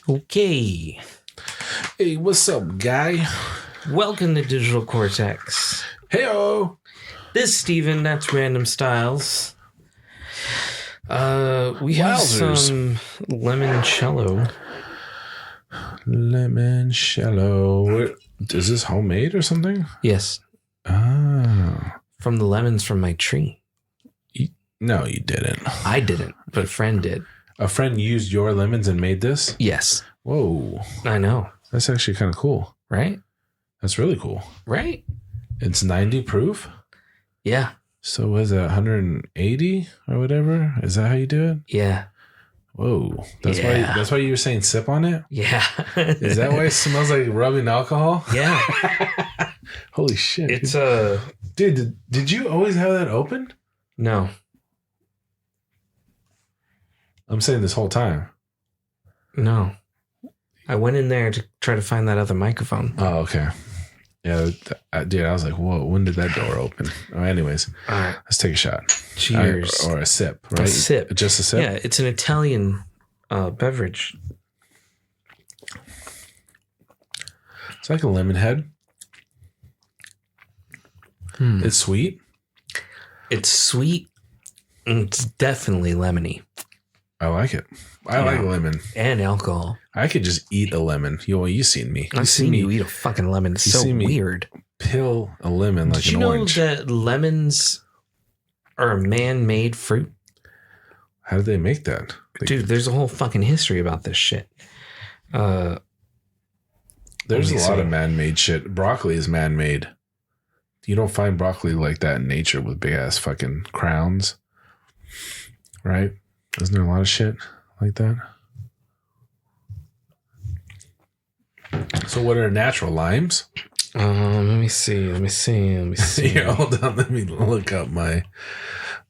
Okay. Hey, what's up, guy? Welcome to Digital Cortex. Heyo. This is Steven, that's Random Stylez. We have some limoncello. Limoncello. Is this homemade or something? Yes. Oh. From the lemons from my tree. No, you didn't. I didn't, but a friend did. A friend used your lemons and made this? Yes. Whoa. I know. That's actually kind of cool. Right? That's really cool. Right? It's 90 proof? Yeah. So was it 180 or whatever? Is that how you do it? Yeah. Whoa. That's why you were saying sip on it? Yeah. Is that why it smells like rubbing alcohol? Yeah. Holy shit. It's Dude, did you always have that open? No. I'm saying this whole time. No. I went in there to try to find that other microphone. Oh, okay. Yeah, dude, I was like, whoa, when did that door open? Oh, anyways, all right, let's take a shot. Cheers. Or a sip, right? A sip. Just a sip? Yeah, it's an Italian beverage. It's like a lemon head. It's sweet. It's sweet. It's definitely lemony. I like it. I like lemon. And alcohol. I could just eat a lemon. You've seen me. I've seen you eat a fucking lemon. It's so weird. Pill a lemon like an orange. Did you know that lemons are a man-made fruit? How did they make that? Dude, there's a whole fucking history about this shit. There's a lot of man-made shit. Broccoli is man-made. You don't find broccoli like that in nature with big-ass fucking crowns. Right? Isn't there a lot of shit like that? So what are natural limes? Let me see. Here, hold on. Let me look up my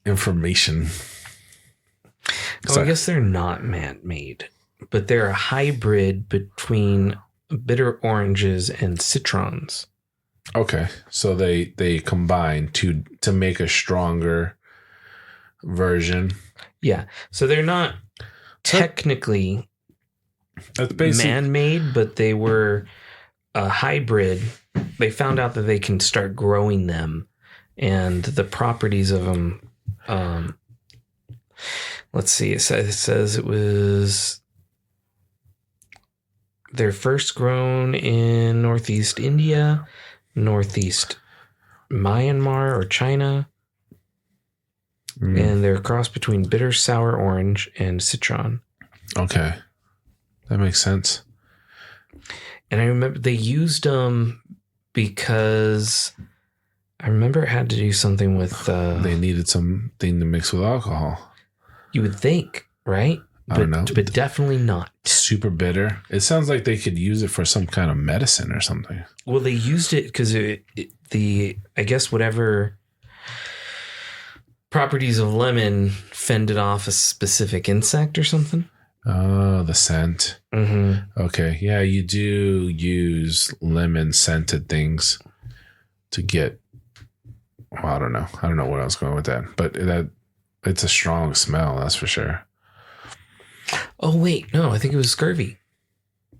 information. I guess they're not man-made, but they're a hybrid between bitter oranges and citrons. Okay, so they combine to make a stronger version. Yeah, so they're not technically man-made, but they were a hybrid. They found out that they can start growing them, and the properties of them. Let's see. It says it was they're first grown in Northeast India, Northeast Myanmar or China. And they're a cross between bitter sour orange and citron. Okay. That makes sense. And I remember they used them because I remember it had to do something with... they needed something to mix with alcohol. You would think, right? I don't know. But definitely not. Super bitter. It sounds like they could use it for some kind of medicine or something. Well, they used it because I guess whatever... properties of lemon fended off a specific insect or something. Oh, the scent. Mm-hmm. Okay. Yeah, you do use lemon scented things to get... Well, I don't know. I don't know what I was going with that. But it's a strong smell, that's for sure. Oh, wait. No, I think it was scurvy.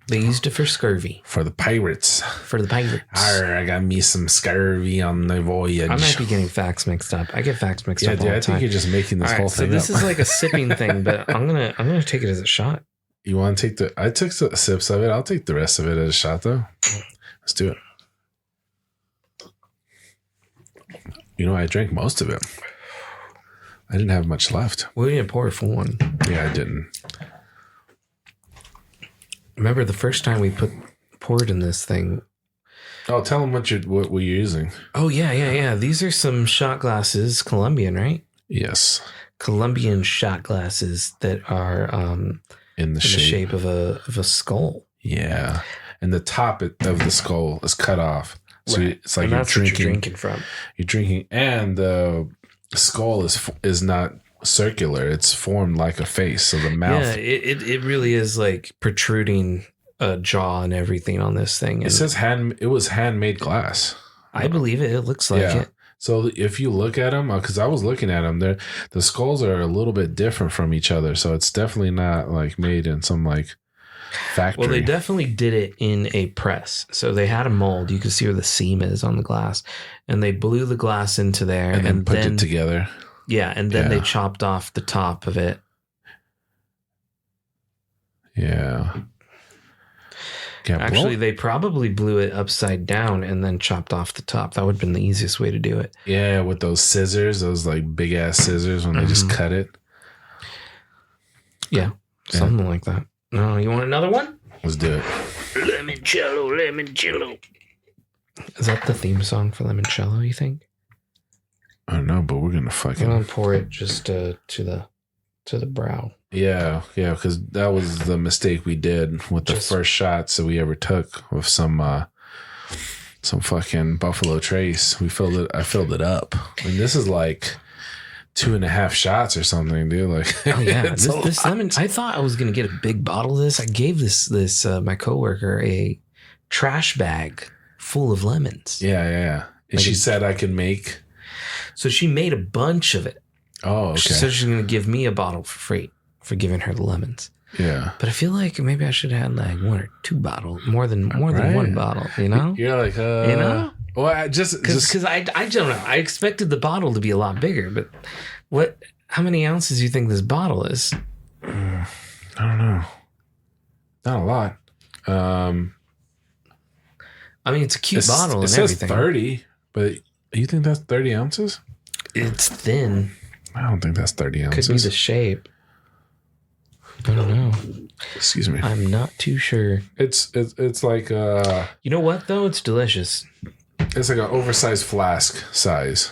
They used it for scurvy. For the pirates. I got me some scurvy on the voyage. I might be getting facts mixed up. I get facts mixed up all the time. I think you're just making this whole thing up. So this is like a sipping thing, but I'm gonna take it as a shot. You want to take I took the sips of it. I'll take the rest of it as a shot, though. Let's do it. I drank most of it. I didn't have much left. We didn't pour a full one. Yeah, I didn't. Remember the first time we poured in this thing? Oh, tell them what we're using. Oh, yeah. These are some shot glasses, Colombian, right? Yes. Colombian shot glasses that are in the shape of a skull. Yeah. And the top of the skull is cut off. So it's like you're drinking from. You're drinking, and the skull is not circular. It's formed like a face. So the mouth. Yeah, it really is like protruding a jaw and everything on this thing. And it says it was handmade glass. I believe it. It looks like it. So if you look at them, because I was looking at them, the skulls are a little bit different from each other. So it's definitely not like made in some like factory. Well, they definitely did it in a press. So they had a mold. You can see where the seam is on the glass. And they blew the glass into there. And then put it together. Yeah, and then they chopped off the top of it. Yeah. Actually, they probably blew it upside down and then chopped off the top. That would have been the easiest way to do it. Yeah, with those scissors, those like big ass scissors when they just cut it. Yeah, something like that. No, you want another one? Let's do it. Limoncello. Is that the theme song for Limoncello, you think? I don't know, but we're gonna I'm gonna pour it just to the brow. Yeah, because that was the mistake we did with the first shots that we ever took with some fucking Buffalo Trace. I filled it up. I mean, this is like 2.5 shots or something, dude. Like, oh yeah, this lemon. I thought I was gonna get a big bottle of this. I gave this my coworker a trash bag full of lemons. Yeah. And she said I could make. So she made a bunch of it. Oh, okay. She said she's gonna give me a bottle for free for giving her the lemons. Yeah. But I feel like maybe I should have had like 1 or 2 bottles, more than one bottle, you know? You're like, you know? Well, I just because I don't know. I expected the bottle to be a lot bigger, but how many ounces do you think this bottle is? I don't know. Not a lot. I mean, it's a cute bottle and everything. It says 30, but you think that's 30 ounces? It's thin. I don't think that's 30 ounces. Could be the shape. I don't know. Excuse me. I'm not too sure. It's like you know what though? It's delicious. It's like an oversized flask size.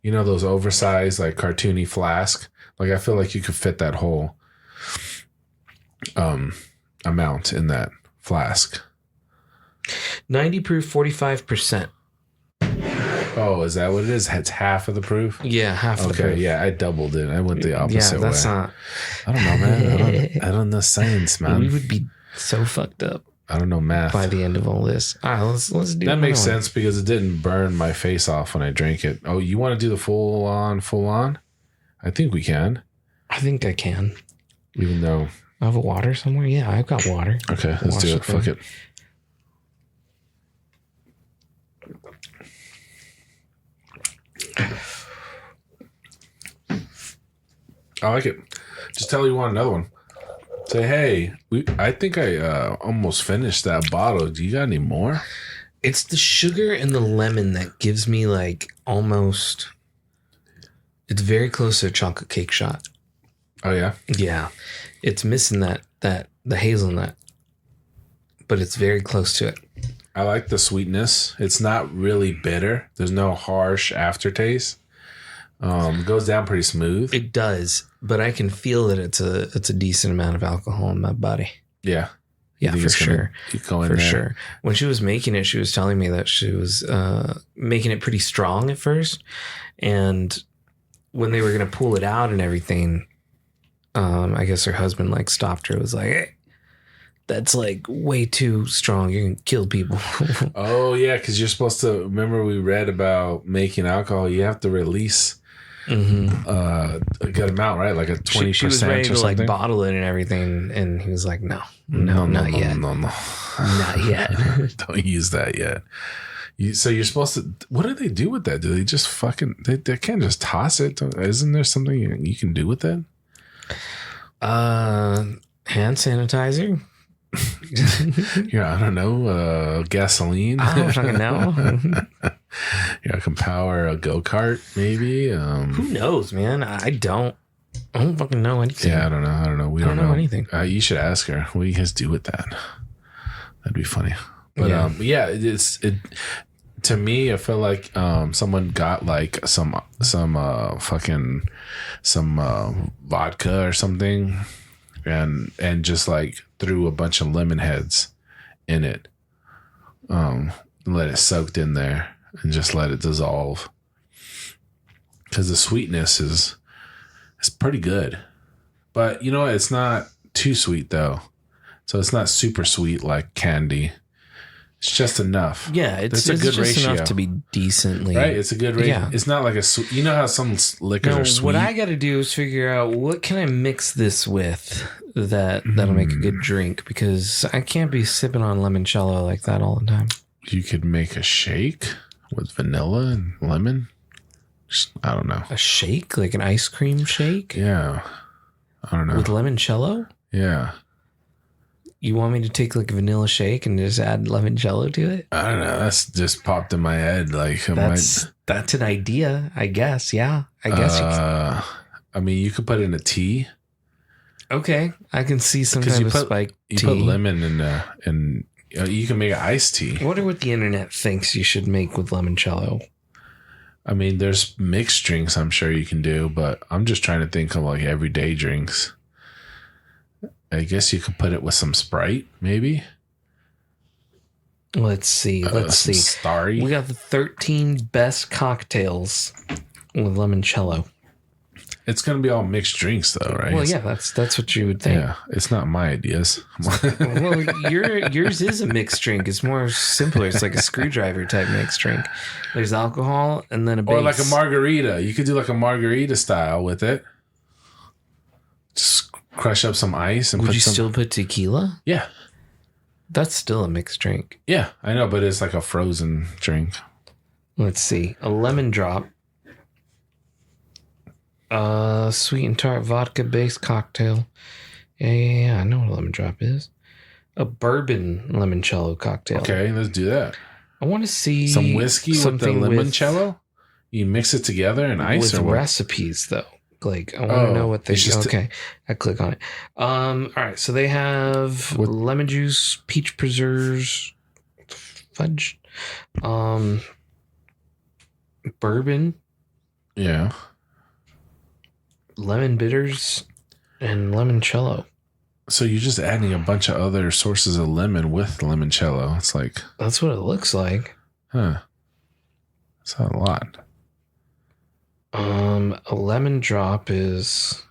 You know those oversized like cartoony flask? Like I feel like you could fit that whole amount in that flask. 90 proof, 45%. Oh, is that what it is? It's half of the proof? Yeah, half of the proof. Okay, yeah, I doubled it. I went the opposite way. Yeah, that's not... I don't know, man. I don't know science, man. We would be so fucked up. I don't know math. By the end of all this. All right, let's do that. Makes sense because it didn't burn my face off when I drank it. Oh, you want to do the full on? I think we can. I think I can. Even though... I have a water somewhere? Yeah, I've got water. Okay, let's do it. Fuck it. I like it. Just tell you want another one. Say, hey, I think I almost finished that bottle. Do you got any more? It's the sugar and the lemon that gives me like almost... It's very close to a chocolate cake shot. Oh, yeah? Yeah. It's missing the hazelnut, but it's very close to it. I like the sweetness. It's not really bitter. There's no harsh aftertaste. It goes down pretty smooth. It does, but I can feel that it's a decent amount of alcohol in my body. Yeah. Yeah, for sure. For sure. When she was making it, she was telling me that she was making it pretty strong at first. And when they were going to pull it out and everything, I guess her husband like stopped her. It was like, hey, that's like way too strong. You're going to kill people. Oh, yeah. Because you're supposed to, remember we read about making alcohol. You have to release a good amount, right? Like a 20% she was ready to like bottle it and everything. And he was like, no, not yet. No. Not yet. Don't use that yet. So you're supposed to, what do they do with that? Do they just fucking, they can't just toss it? Isn't there something you can do with that? Hand sanitizer. Yeah, I don't know. Gasoline. I don't fucking know. Yeah, I can power a go-kart, maybe. Who knows, man? I don't fucking know anything. Yeah, I don't know. We don't know anything. You should ask her. What do you guys do with that? That'd be funny. But it's to me, I feel like someone got like some vodka or something, and just like threw a bunch of lemon heads in it, let it soaked in there and just let it dissolve. Because the sweetness It's pretty good. But you know what? It's not too sweet though. So it's not super sweet like candy. It's just enough. Yeah, it's a good just ratio. Enough to be decently right. It's a good ratio. Yeah. It's not like a sweet. You know how some liquors are sweet. What I got to do is figure out what can I mix this with that'll make a good drink, because I can't be sipping on limoncello like that all the time. You could make a shake with vanilla and lemon. Just, I don't know. A shake, like an ice cream shake. Yeah, I don't know. With limoncello. Yeah. You want me to take like a vanilla shake and just add limoncello to it? I don't know. That's just popped in my head. Like that's an idea, I guess. Yeah, I guess. I mean, you could put in a tea. Okay, I can see some kind of spiked tea. You put lemon in you can make an iced tea. I wonder what the internet thinks you should make with limoncello. I mean, there's mixed drinks I'm sure you can do, but I'm just trying to think of like everyday drinks. I guess you could put it with some Sprite, maybe. Let's see. Starry. We got the 13 best cocktails with limoncello. It's going to be all mixed drinks, though, right? Well, yeah, that's what you would think. Yeah, it's not my ideas. Well, yours is a mixed drink. It's more simpler. It's like a screwdriver type mixed drink. There's alcohol and then a base. Or like a margarita. You could do like a margarita style with it. Just crush up some ice and would you still put tequila? Yeah. That's still a mixed drink. Yeah, I know, but it's like a frozen drink. Let's see. A lemon drop. Sweet and tart vodka based cocktail. Yeah, I know what a lemon drop is. A bourbon limoncello cocktail. Okay, let's do that. I want to see some whiskey with the limoncello. You mix it together and ice with or what? Recipes though. Like I want to know what they. Okay, I click on it. All right, so they have lemon juice, peach preserves, fudge, bourbon. Yeah. Lemon bitters and limoncello. So you're just adding a bunch of other sources of lemon with limoncello. It's like that's what it looks like. Huh. That's a lot. A lemon drop is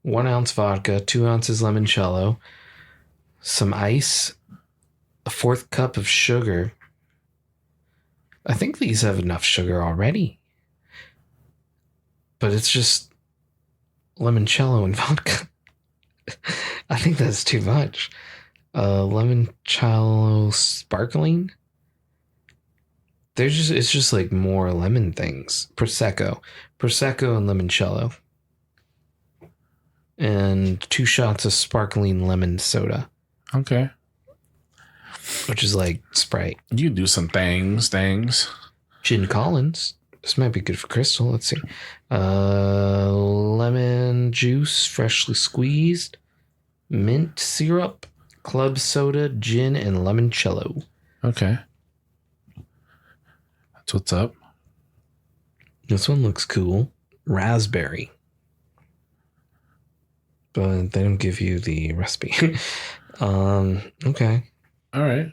1 ounce vodka, 2 ounces limoncello, some ice, a 1/4 cup of sugar. I think these have enough sugar already. But it's just limoncello and vodka. I think that's too much. Limoncello sparkling. It's just like more lemon things. Prosecco and limoncello. And 2 shots of sparkling lemon soda. Okay. Which is like Sprite. You do some things. Gin Collins. This might be good for Crystal. Let's see. Lemon juice, freshly squeezed. Mint syrup, club soda, gin, and limoncello. Okay. That's what's up. This one looks cool. Raspberry. But they don't give you the recipe. Okay. All right.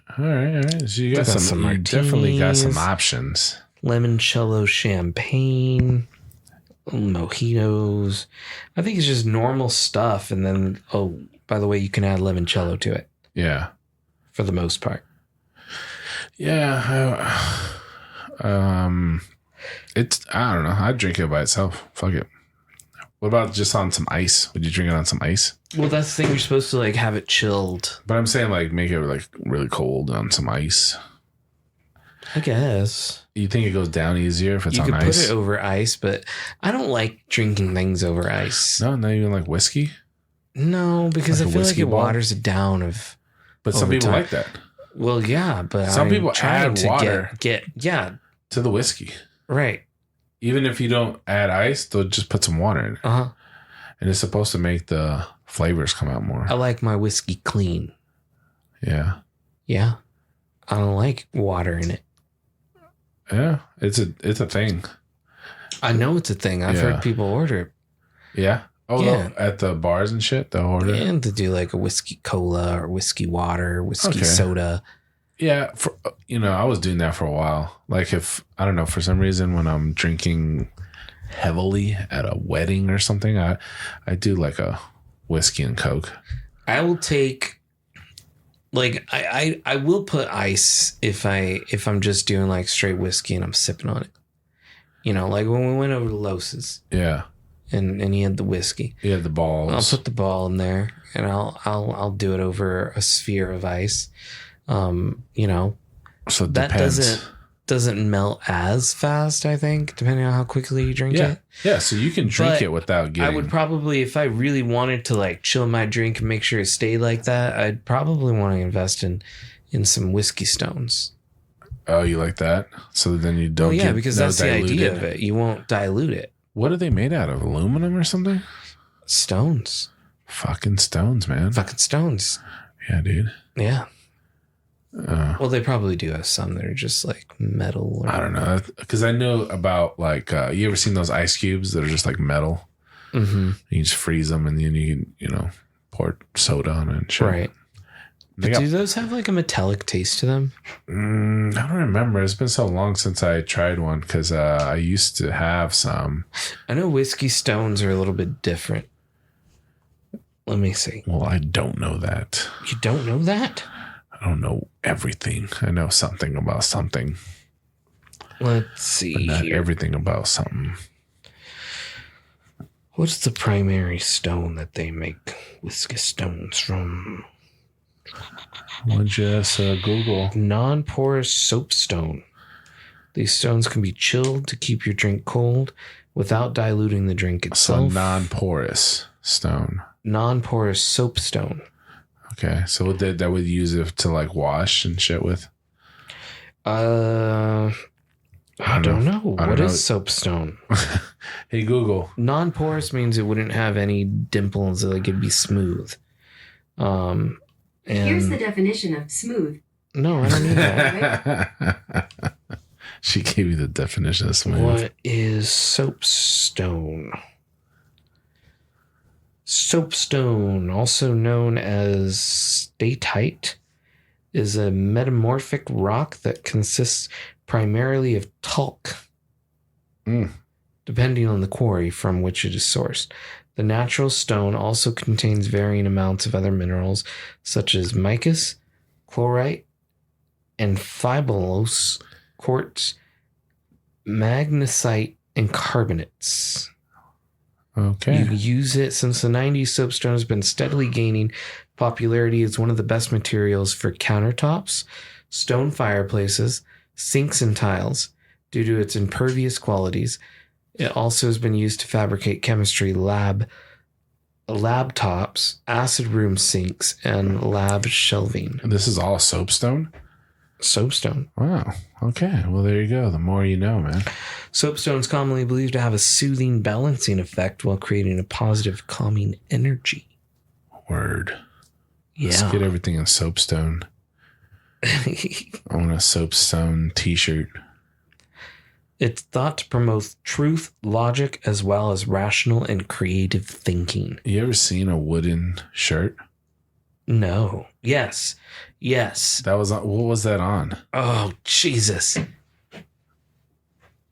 So you got some you definitely got some options. Limoncello champagne, mojitos. I think it's just normal stuff. And then, by the way, you can add limoncello to it. Yeah. For the most part. Yeah. It's, I don't know. I'd drink it by itself. Fuck it. What about just on some ice? Would you drink it on some ice? Well, that's the thing. You're supposed to like have it chilled. But I'm saying like make it like really cold on some ice. I guess. You think it goes down easier if it's on ice? You could put it over ice, but I don't like drinking things over ice. No, not even like whiskey? No, because like I feel like it waters it down. But some people like that. Well, yeah, but some people add water get to the whiskey. Right. Even if you don't add ice, they'll just put some water in it. Uh-huh. And it's supposed to make the flavors come out more. I like my whiskey clean. Yeah. Yeah. I don't like water in it. Yeah, it's a thing. I know it's a thing. I've heard people order it. Yeah. Oh, yeah. At the bars and shit, they'll order it. And to do like a whiskey cola or whiskey water, whiskey soda. Yeah, I was doing that for a while. Like if, I don't know, for some reason when I'm drinking heavily at a wedding or something, I do like a whiskey and Coke. I will take, like, I will put ice if I'm just doing like straight whiskey and I'm sipping on it. You know, like when we went over to Los's. Yeah. And he had the whiskey. He had the balls. I'll put the ball in there, and I'll do it over a sphere of ice. You know, so it that depends. doesn't melt as fast, I think, depending on how quickly you drink it. Yeah, so you can drink it without getting... I would probably, if I really wanted to like chill my drink and make sure it stayed like that, I'd probably want to invest in some whiskey stones. Oh, you like that? So then you don't get because that's the idea of it. You won't dilute it. What are they made out of? Aluminum or something? Stones. Fucking stones, man. Fucking stones. Yeah, dude. Yeah. Well, they probably do have some that are just like metal. I don't know. Because I know about like, you ever seen those ice cubes that are just like metal? Mm-hmm. You just freeze them and then you pour soda on it and shit. Right. But do those have like a metallic taste to them? I don't remember. It's been so long since I tried one because I used to have some. I know whiskey stones are a little bit different. Let me see. Well, I don't know that. You don't know that? I don't know everything. I know something about something. Let's see. But not everything about something. What's the primary stone that they make whiskey stones from? Well, just Google. Non-porous soapstone. These stones can be chilled to keep your drink cold without diluting the drink itself. So non-porous stone. Non-porous soapstone. Okay, so that would use it to like wash and shit with? I don't know. What is soapstone? Hey, Google. Non-porous means it wouldn't have any dimples, like it'd be smooth. Here's the definition of smooth. No, I don't need that. She gave you the definition of smooth. What is soapstone? Soapstone, also known as statite, is a metamorphic rock that consists primarily of talc, depending on the quarry from which it is sourced. The natural stone also contains varying amounts of other minerals such as micas, chlorite, and fibrous quartz, magnesite, and carbonates. Okay. You use it since the 90s. Soapstone has been steadily gaining popularity as one of the best materials for countertops, stone fireplaces, sinks, and tiles due to its impervious qualities. It also has been used to fabricate chemistry laptops, acid room sinks, and lab shelving. This is all soapstone? Soapstone. Wow. Okay. Well, there you go. The more you know, man. Soapstone is commonly believed to have a soothing, balancing effect while creating a positive, calming energy. Word. Yeah. Let's get everything in soapstone. I want a soapstone t-shirt. It's thought to promote truth, logic, as well as rational and creative thinking. You ever seen a wooden shirt? No. Yes. That was on, what was that on? Oh, Jesus.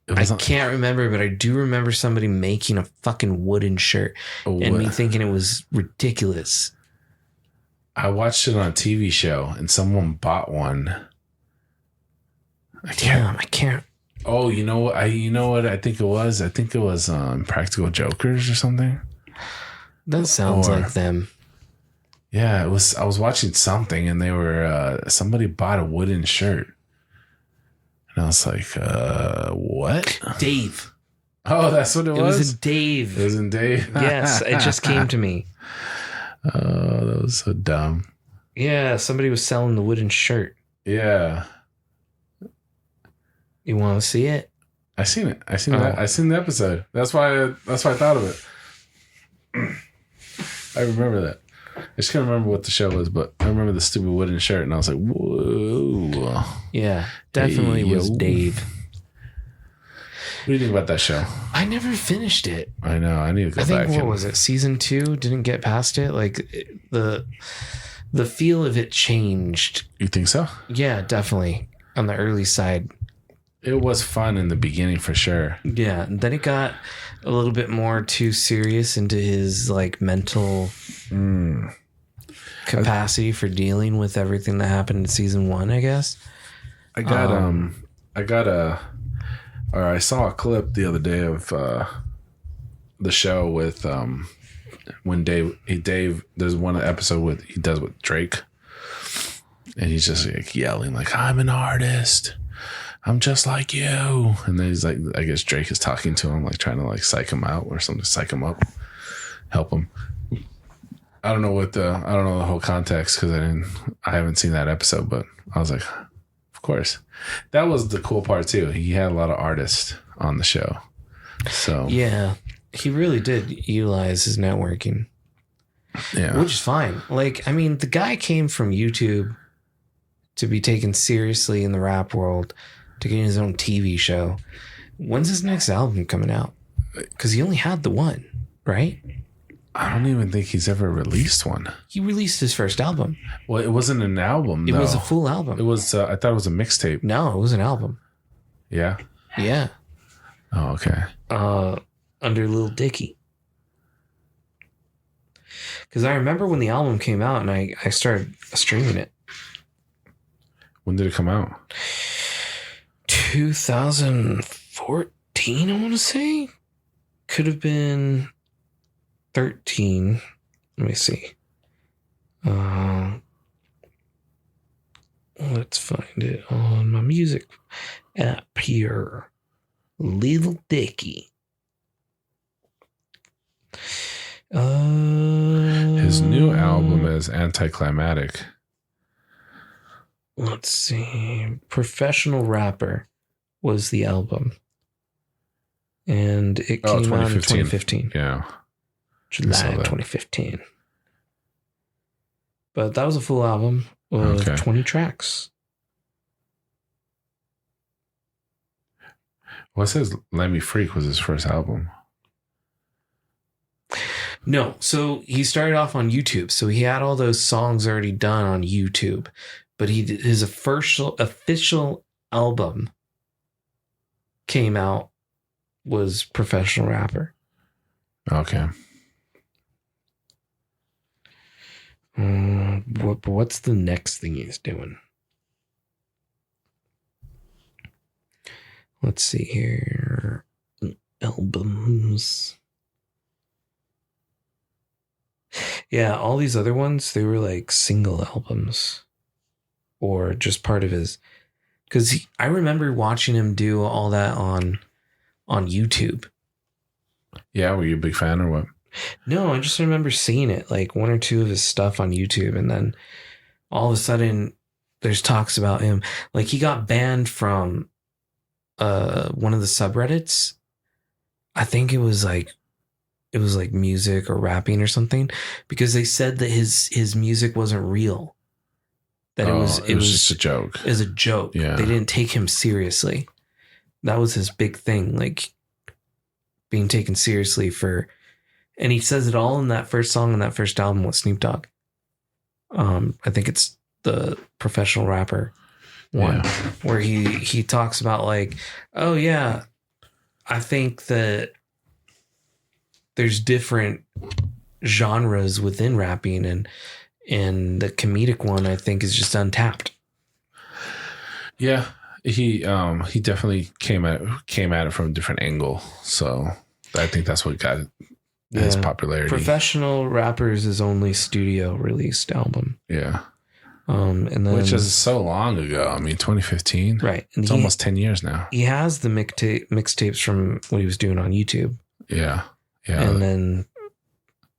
I can't remember, but I do remember somebody making a fucking wooden shirt and me thinking it was ridiculous. I watched it on a TV show and someone bought one. I can't. Oh, you know what? I think it was. I think it was Practical Jokers or something. That sounds like them. Yeah, it was. I was watching something, and they were. Somebody bought a wooden shirt, and I was like, "What?" Dave. Oh, that's what it was. It was in Dave. It was in Dave. Yes, it just came to me. Oh, that was so dumb. Yeah, somebody was selling the wooden shirt. Yeah. You want to see it? I seen it. I seen the episode. That's why I thought of it. I remember that. I just can't remember what the show was, but I remember the stupid wooden shirt, and I was like, "Whoa!" Yeah, definitely was Dave. What do you think about that show? I never finished it. I know. I need to go back. I think what was it? Season 2 didn't get past it. Like the feel of it changed. You think so? Yeah, definitely on the early side. It was fun in the beginning for sure. Yeah, and then it got a little bit more too serious into his like mental capacity for dealing with everything that happened in season 1, I guess. I saw a clip the other day of the show with when Dave there's one episode he does with Drake, and he's just like yelling like, I'm an artist, I'm just like you. And then he's like, I guess Drake is talking to him, like trying to like psych him out or something, psych him up, help him. I don't know the whole context because I haven't seen that episode, but I was like, of course. That was the cool part too. He had a lot of artists on the show. So yeah, he really did utilize his networking. Yeah. Which is fine. Like, I mean, the guy came from YouTube to be taken seriously in the rap world, to getting his own TV show. When's his next album coming out? Because he only had the one, right? I don't even think he's ever released one. He released his first album. Well, it wasn't an album. It was a full album. It was. I thought it was a mixtape. No, it was an album. Yeah. Yeah. Oh, okay. Under Lil Dicky. Because I remember when the album came out and I started streaming it. When did it come out? 2014, I want to say. Could have been 13. Let me see. Let's find it on my music app here. Lil Dicky. His new album is Anticlimactic. Let's see. Professional Rapper was the album. And it came out in 2015. Yeah. July 2015. But that was a full album of 20 tracks. Well, it says Let Me Freak was his first album. No, so he started off on YouTube. So he had all those songs already done on YouTube. But his official album came out was Professional Rapper. Okay. What's the next thing he's doing? Let's see here. Albums. Yeah, all these other ones, they were like single albums. Or just part of his... Because I remember watching him do all that on YouTube. Yeah, were you a big fan or what? No, I just remember seeing it, like one or two of his stuff on YouTube, and then all of a sudden there's talks about him. Like he got banned from one of the subreddits. I think it was like music or rapping or something, because they said that his music wasn't real. That it was just a joke. It was a joke. Yeah. They didn't take him seriously. That was his big thing, like being taken seriously for, and he says it all in that first song on that first album with Snoop Dogg. I think it's the Professional Rapper one, where he talks about like, oh yeah, I think that there's different genres within rapping, and the comedic one I think is just untapped. Yeah, he definitely came at it from a different angle. So I think that's what got his popularity. Professional Rapper's his only studio released album. Yeah. And then, which is so long ago. I mean, 2015. Right. And it's almost 10 years now. He has the mixtapes from what he was doing on YouTube. Yeah. Yeah. And then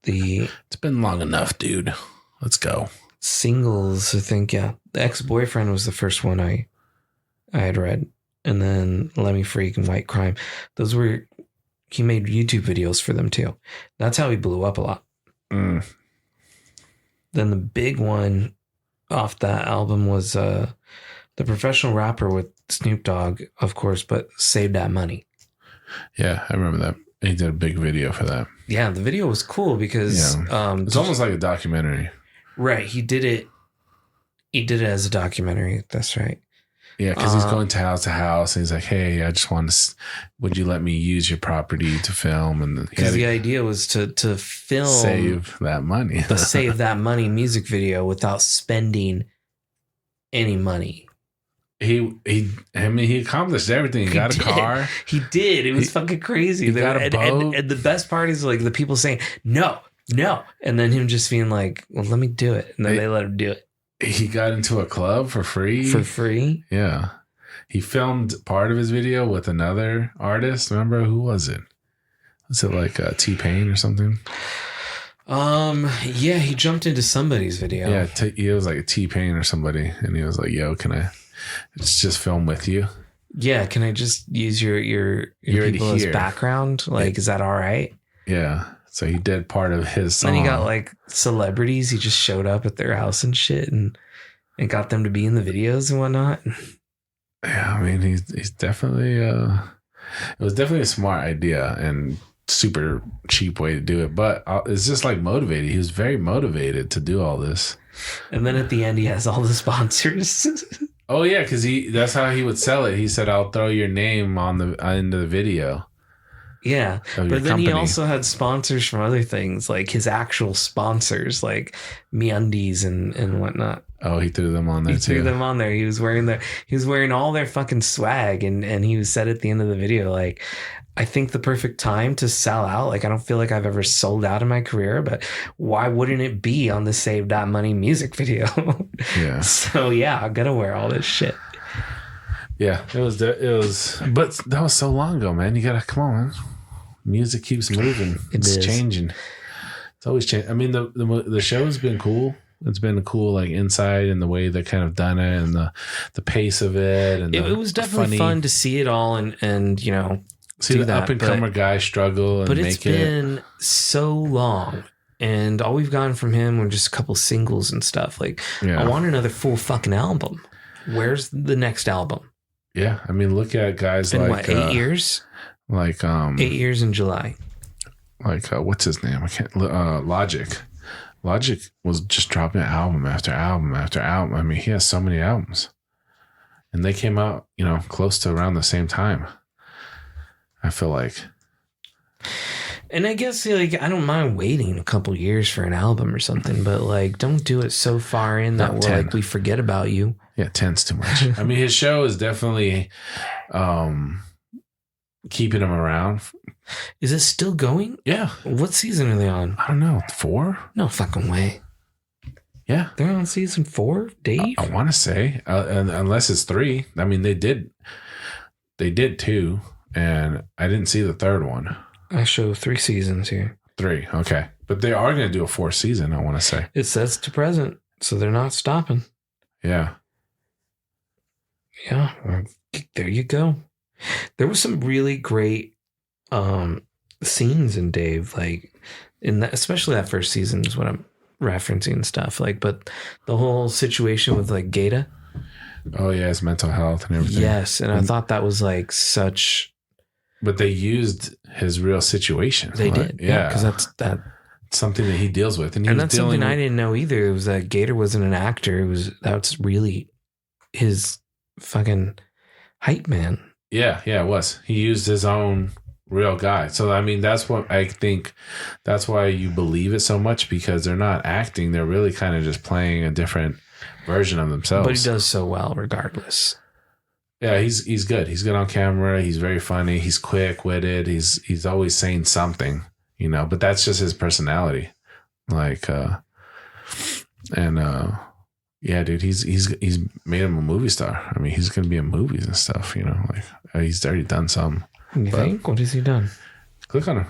it's been long enough, dude. Let's go. Singles, I think, yeah. The Ex-Boyfriend was the first one I had read. And then Let Me Freak and White Crime. Those were, he made YouTube videos for them too. That's how he blew up a lot. Mm. Then the big one off that album was the Professional Rapper with Snoop Dogg, of course, but Save That Money. Yeah, I remember that. He did a big video for that. Yeah, the video was cool because it's almost like a documentary. Right. He did it as a documentary. That's right. Yeah, because he's going to house, and he's like, "Hey, I just want to. Would you let me use your property to film?" And because the idea was to film, save that money, the save that money music video without spending any money. He accomplished everything. He got a car. He did. It was fucking crazy. He got a boat. And the best part is like the people saying no, and then him just being like, "Well, let me do it," and then they let him do it. He got into a club for free. Yeah. He filmed part of his video with another artist. Remember, who was it? Was it like T-Pain or something? Yeah, he jumped into somebody's video. Yeah, it was like a T-Pain or somebody, and he was like, "Yo, can I just film with you?" Yeah, can I just use your people as background? Like, is that all right? Yeah. So he did part of his song. And he got like celebrities. He just showed up at their house and shit, and got them to be in the videos and whatnot. Yeah, I mean, he's definitely it was definitely a smart idea and super cheap way to do it, but it's just like motivated. He was very motivated to do all this. And then at the end, he has all the sponsors. Oh yeah, because that's how he would sell it. He said, "I'll throw your name on into the video." Yeah, but then company. He also had sponsors from other things, like his actual sponsors, like MeUndies and whatnot. Oh, he threw them on there too. He threw them on there. He was wearing all their fucking swag, and he said at the end of the video, like, "I think the perfect time to sell out. Like, I don't feel like I've ever sold out in my career, but why wouldn't it be on the Save That Money music video?" Yeah. So yeah, I'm gonna wear all this shit. Yeah, it was, but that was so long ago, man. You gotta come on, man. Music keeps moving. It's changing. It's always changing. I mean, the show has been cool. It's been a cool like insight and the way they kind of done it and the pace of it. And it was definitely fun to see it all and you know, see the up and comer guy struggle and make it. But it's been so long. And all we've gotten from him were just a couple singles and stuff. Like, I want another full fucking album. Where's the next album? Yeah, I mean, look at guys been, like 8 years. Like 8 years in July. Like what's his name? I can't. Logic. Logic was just dropping album after album after album. I mean, he has so many albums, and they came out, you know, close to around the same time. I feel like. And I guess like I don't mind waiting a couple years for an album or something, but like don't do it so far in that we forget about you. Yeah, 10's too much. I mean, his show is definitely keeping him around. Is it still going? Yeah. What season are they on? I don't know. 4? No fucking way. Yeah. They're on season 4, Dave? I want to say, unless it's 3. I mean, they did 2, and I didn't see the 3rd one. I show 3 seasons here. 3, okay. But they are going to do a 4th season, I want to say. It says to present, so they're not stopping. Yeah. Yeah, there you go. There was some really great scenes in Dave, like in that, especially that first season is what I'm referencing and stuff. Like, but the whole situation with like Gata. Oh yeah, his mental health and everything. Yes, and I thought that was like such. But they used his real situation. They did, yeah, because that's something that he deals with, and that's something I didn't know either. It was that Gator wasn't an actor. That's really his fucking hype man. Yeah, it was. He used his own real guy. So, I mean, that's what I think. That's why you believe it so much, because they're not acting. They're really kind of just playing a different version of themselves. But he does so well regardless. Yeah, he's good. He's good on camera. He's very funny. He's quick-witted. He's always saying something, you know, but that's just his personality. Like, yeah, dude, he's made him a movie star. I mean, he's going to be in movies and stuff, you know, like he's already done some. You think? What has he done? Click on him.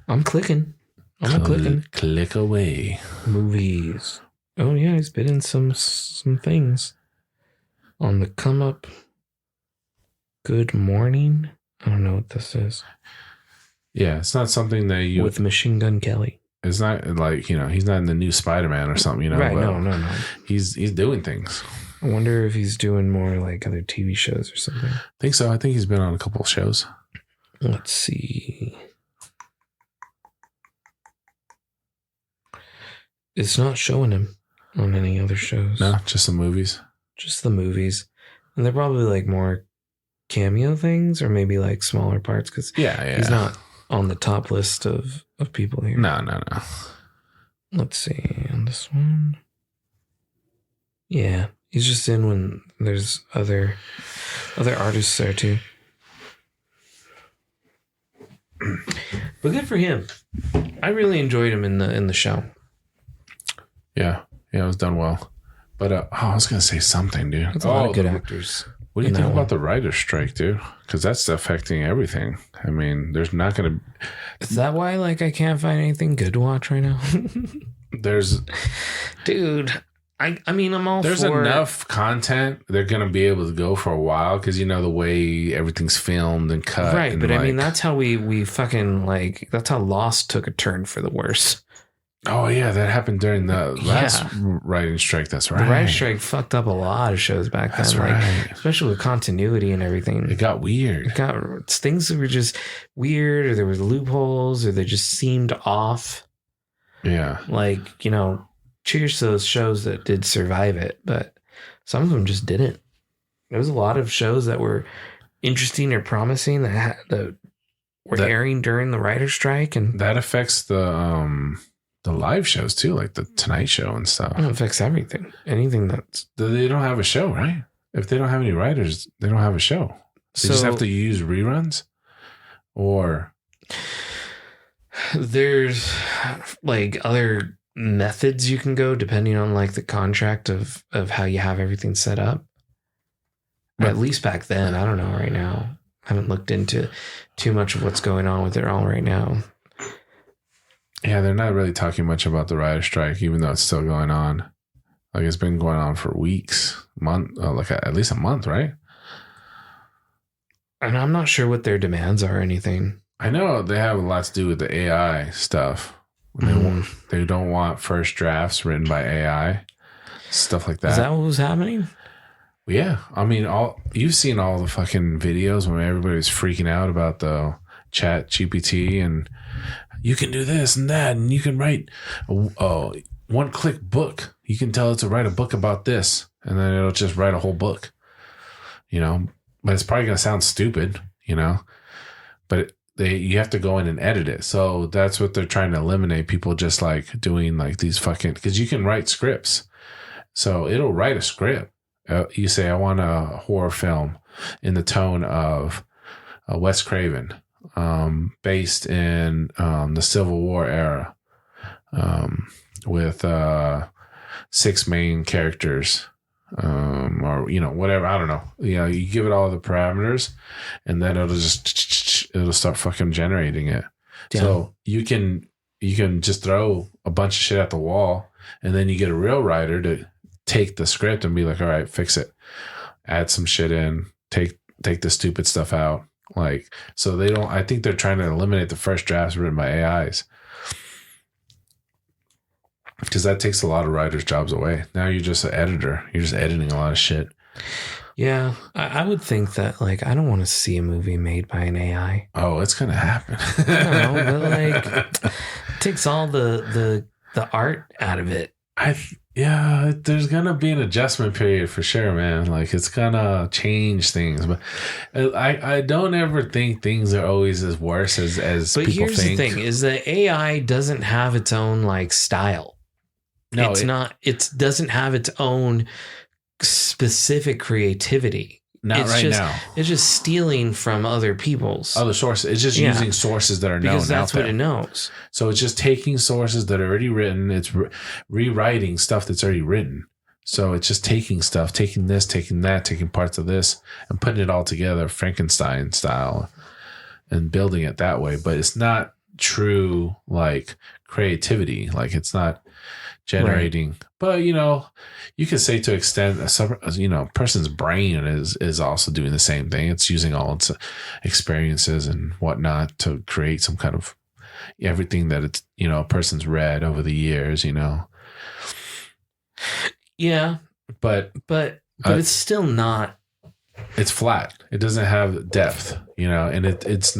I'm clicking. Clicking. Click away. Movies. Oh yeah, he's been in some things. On the come up. Good Morning. I don't know what this is. Yeah, it's not something that you with Machine Gun Kelly. It's not like, you know, he's not in the new Spider-Man or something, you know. Right? No. He's doing things. I wonder if he's doing more like other TV shows or something. I think so. I think he's been on a couple of shows. Let's see. It's not showing him on any other shows. No, just the movies. Just the movies. And they're probably like more cameo things or maybe like smaller parts because he's not on the top list of people here. No. Let's see on this one. Yeah, he's just in when there's other artists there too. But good for him. I really enjoyed him in the show. Yeah, it was done well. But I was gonna say something, dude. That's a lot of good actors. What do you think about the writer's strike, dude? Because that's affecting everything. I mean, there's not gonna. Is that why like I can't find anything good to watch right now? Dude. I mean, I'm all there's for enough content they're gonna be able to go for a while because the way everything's filmed and cut, right? But I mean, that's how we fucking like. That's how Lost took a turn for the worse. Oh yeah, that happened during the last writing strike. That's right. The writing strike fucked up a lot of shows back then. That's right. Like, especially with continuity and everything. It got weird. Things that were just weird, or there was loopholes, or they just seemed off. Yeah, like cheers to those shows that did survive it, but some of them just didn't. There was a lot of shows that were interesting or promising that were airing during the writer's strike, and that affects the live shows too, like the Tonight Show and stuff. It affects everything. Anything they don't have a show, right? If they don't have any writers, they don't have a show. They just have to use reruns, or there's like other methods you can go depending on like the contract of how you have everything set up. But at least back then, I don't know right now. I haven't looked into too much of what's going on with it all right now. Yeah, they're not really talking much about the writer's strike, even though it's still going on. Like it's been going on for weeks, at least a month, right? And I'm not sure what their demands are or anything. I know they have a lot to do with the AI stuff. They don't want first drafts written by AI, stuff like that. Is that what was happening? Yeah, I mean, you've seen all the fucking videos when everybody was freaking out about the Chat GPT and you can do this and that, and you can write a one-click book. You can tell it to write a book about this, and then it'll just write a whole book. But it's probably gonna sound stupid, but you have to go in and edit it. So that's what they're trying to eliminate. People just like doing like these because you can write scripts. So it'll write a script. You say, I want a horror film in the tone of Wes Craven, based in the Civil War era, with 6 main characters, or whatever. I don't know. You give it all the parameters, and then it'll start fucking generating it. Damn. So you can just throw a bunch of shit at the wall, and then you get a real writer to take the script and be like, all right, fix it, add some shit in, take the stupid stuff out. Like, so I think they're trying to eliminate the first drafts written by AIs, because that takes a lot of writers' jobs away. Now you're just an editor. You're just editing a lot of shit. Yeah, I would think that, like, I don't want to see a movie made by an AI. Oh, it's going to happen. I don't know, but, like, it takes all the art out of it. There's going to be an adjustment period for sure, man. Like, it's going to change things. But I don't ever think things are always as worse as people think. But here's the thing, is that AI doesn't have its own, like, style. No, it doesn't have its own specific creativity. Now. It's just stealing from other people's other sources. It's just using sources that are known, because that's what it knows. So it's just taking sources that are already written. It's rewriting stuff that's already written. So it's just taking stuff, taking this, taking that, taking parts of this, and putting it all together, Frankenstein style, and building it that way. But it's not true, like, creativity. Like, it's not generating. Right. But you could say to extent a person's brain is also doing the same thing. It's using all its experiences and whatnot to create some kind of everything that it's a person's read over the years. Yeah, but it's still not. It's flat. It doesn't have depth, and it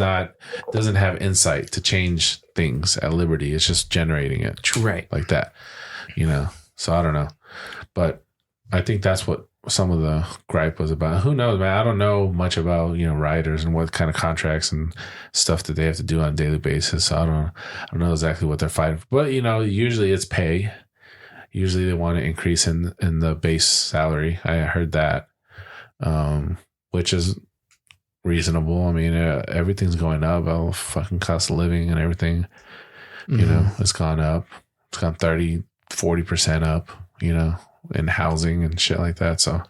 doesn't have insight to change things at liberty. It's just generating it, right, like that. So I don't know, but I think that's what some of the gripe was about. Who knows, man? I don't know much about, writers and what kind of contracts and stuff that they have to do on a daily basis. So I don't know exactly what they're fighting for. But, usually it's pay. Usually they want to increase in the base salary. I heard that, which is reasonable. I mean, everything's going up. All fucking cost of living and everything, it's gone up. It's gone 30-40% up, in housing and shit like that. So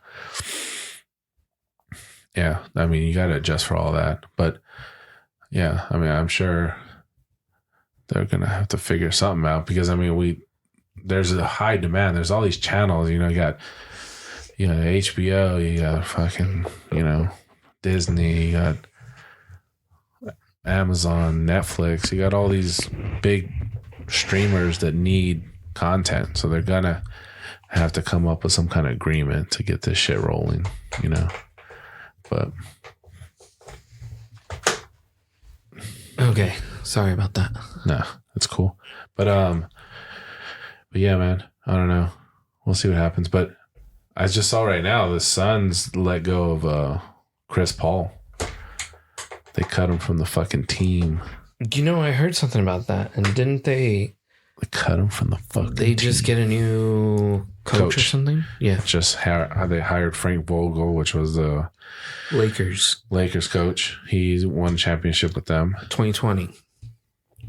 yeah, I mean, you got to adjust for all that. But yeah, I mean, I'm sure they're going to have to figure something out because, I mean, there's a high demand. There's all these channels, you got, HBO, you got fucking, Disney, you got Amazon, Netflix, you got all these big streamers that need content. So they're going to have to come up with some kind of agreement to get this shit rolling, but okay, sorry about that. No, it's cool. But yeah, man, I don't know. We'll see what happens. But I just saw right now the Suns let go of Chris Paul. They cut him from the fucking team. I heard something about that, and didn't they? They cut him from the fucking They just team. get a new coach or something? Yeah. Just how they hired Frank Vogel, which was the Lakers coach. He won a championship with them. 2020.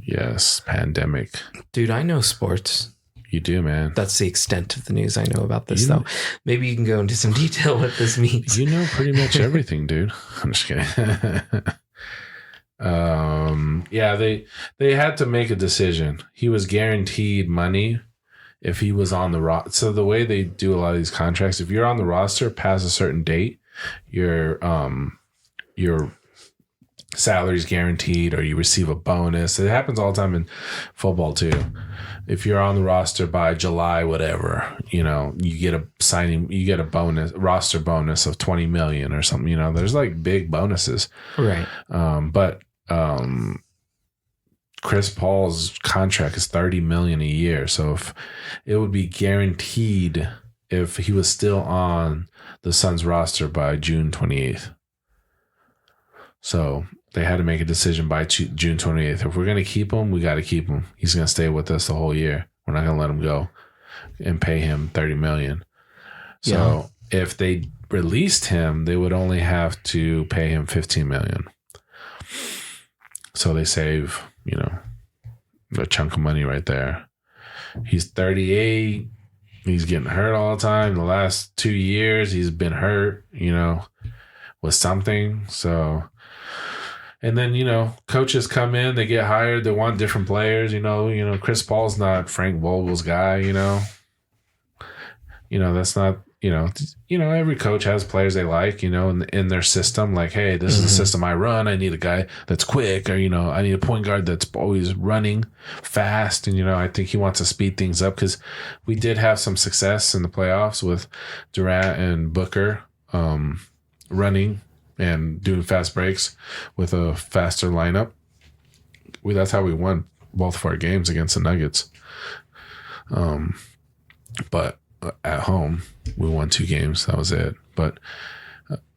Yes, pandemic. Dude, I know sports. You do, man. That's the extent of the news I know about this, though. Maybe you can go into some detail what this means. You know pretty much everything, dude. I'm just kidding. Yeah, they had to make a decision. He was guaranteed money if he was on the roster. So the way they do a lot of these contracts, if you're on the roster past a certain date, your salary's guaranteed, or you receive a bonus. It happens all the time in football too. If you're on the roster by July, whatever, you get a bonus, roster bonus of 20 million or something. There's like big bonuses, right? But Chris Paul's contract is 30 million a year, so if it would be guaranteed if he was still on the Suns roster by June 28th. So they had to make a decision by June 28th. If we're going to keep him, we got to keep him. He's going to stay with us the whole year. We're not going to let him go and pay him 30 million. So if they released him, they would only have to pay him 15 million. So they save, a chunk of money right there. He's 38. He's getting hurt all the time. The last 2 years, he's been hurt, with something. So, and then, coaches come in, they get hired, they want different players, Chris Paul's not Frank Vogel's guy, that's not, every coach has players they like, in their system. Like, hey, this is the system I run. I need a guy that's quick, or, I need a point guard that's always running fast. And, I think he wants to speed things up because we did have some success in the playoffs with Durant and Booker running and doing fast breaks with a faster lineup. That's how we won both of our games against the Nuggets. But at home, we won 2 games. That was it. But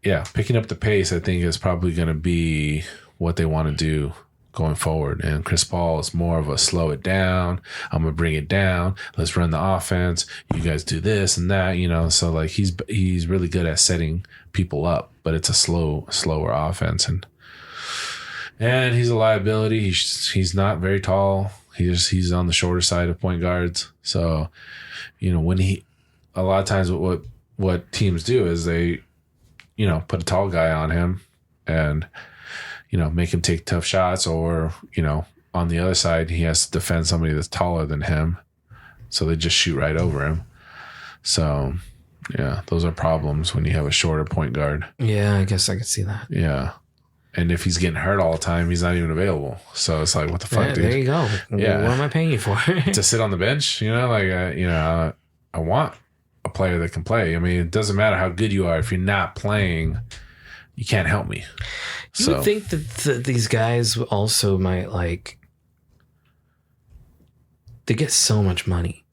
yeah, picking up the pace, I think, is probably going to be what they want to do going forward. And Chris Paul is more of a slow it down. I'm going to bring it down. Let's run the offense. You guys do this and that, So like he's really good at setting people up, but it's a slower offense. And he's a liability. He's not very tall. He's on the shorter side of point guards. So, when a lot of times what teams do is they, put a tall guy on him and, make him take tough shots, or, on the other side, he has to defend somebody that's taller than him. So they just shoot right over him. So, yeah, those are problems when you have a shorter point guard. Yeah, I guess I could see that. Yeah. And if he's getting hurt all the time, he's not even available. So it's like, what the fuck, dude? There you go. Yeah. What am I paying you for? To sit on the bench, I want a player that can play. I mean, it doesn't matter how good you are. If you're not playing, you can't help me. You would think that these guys also might they get so much money.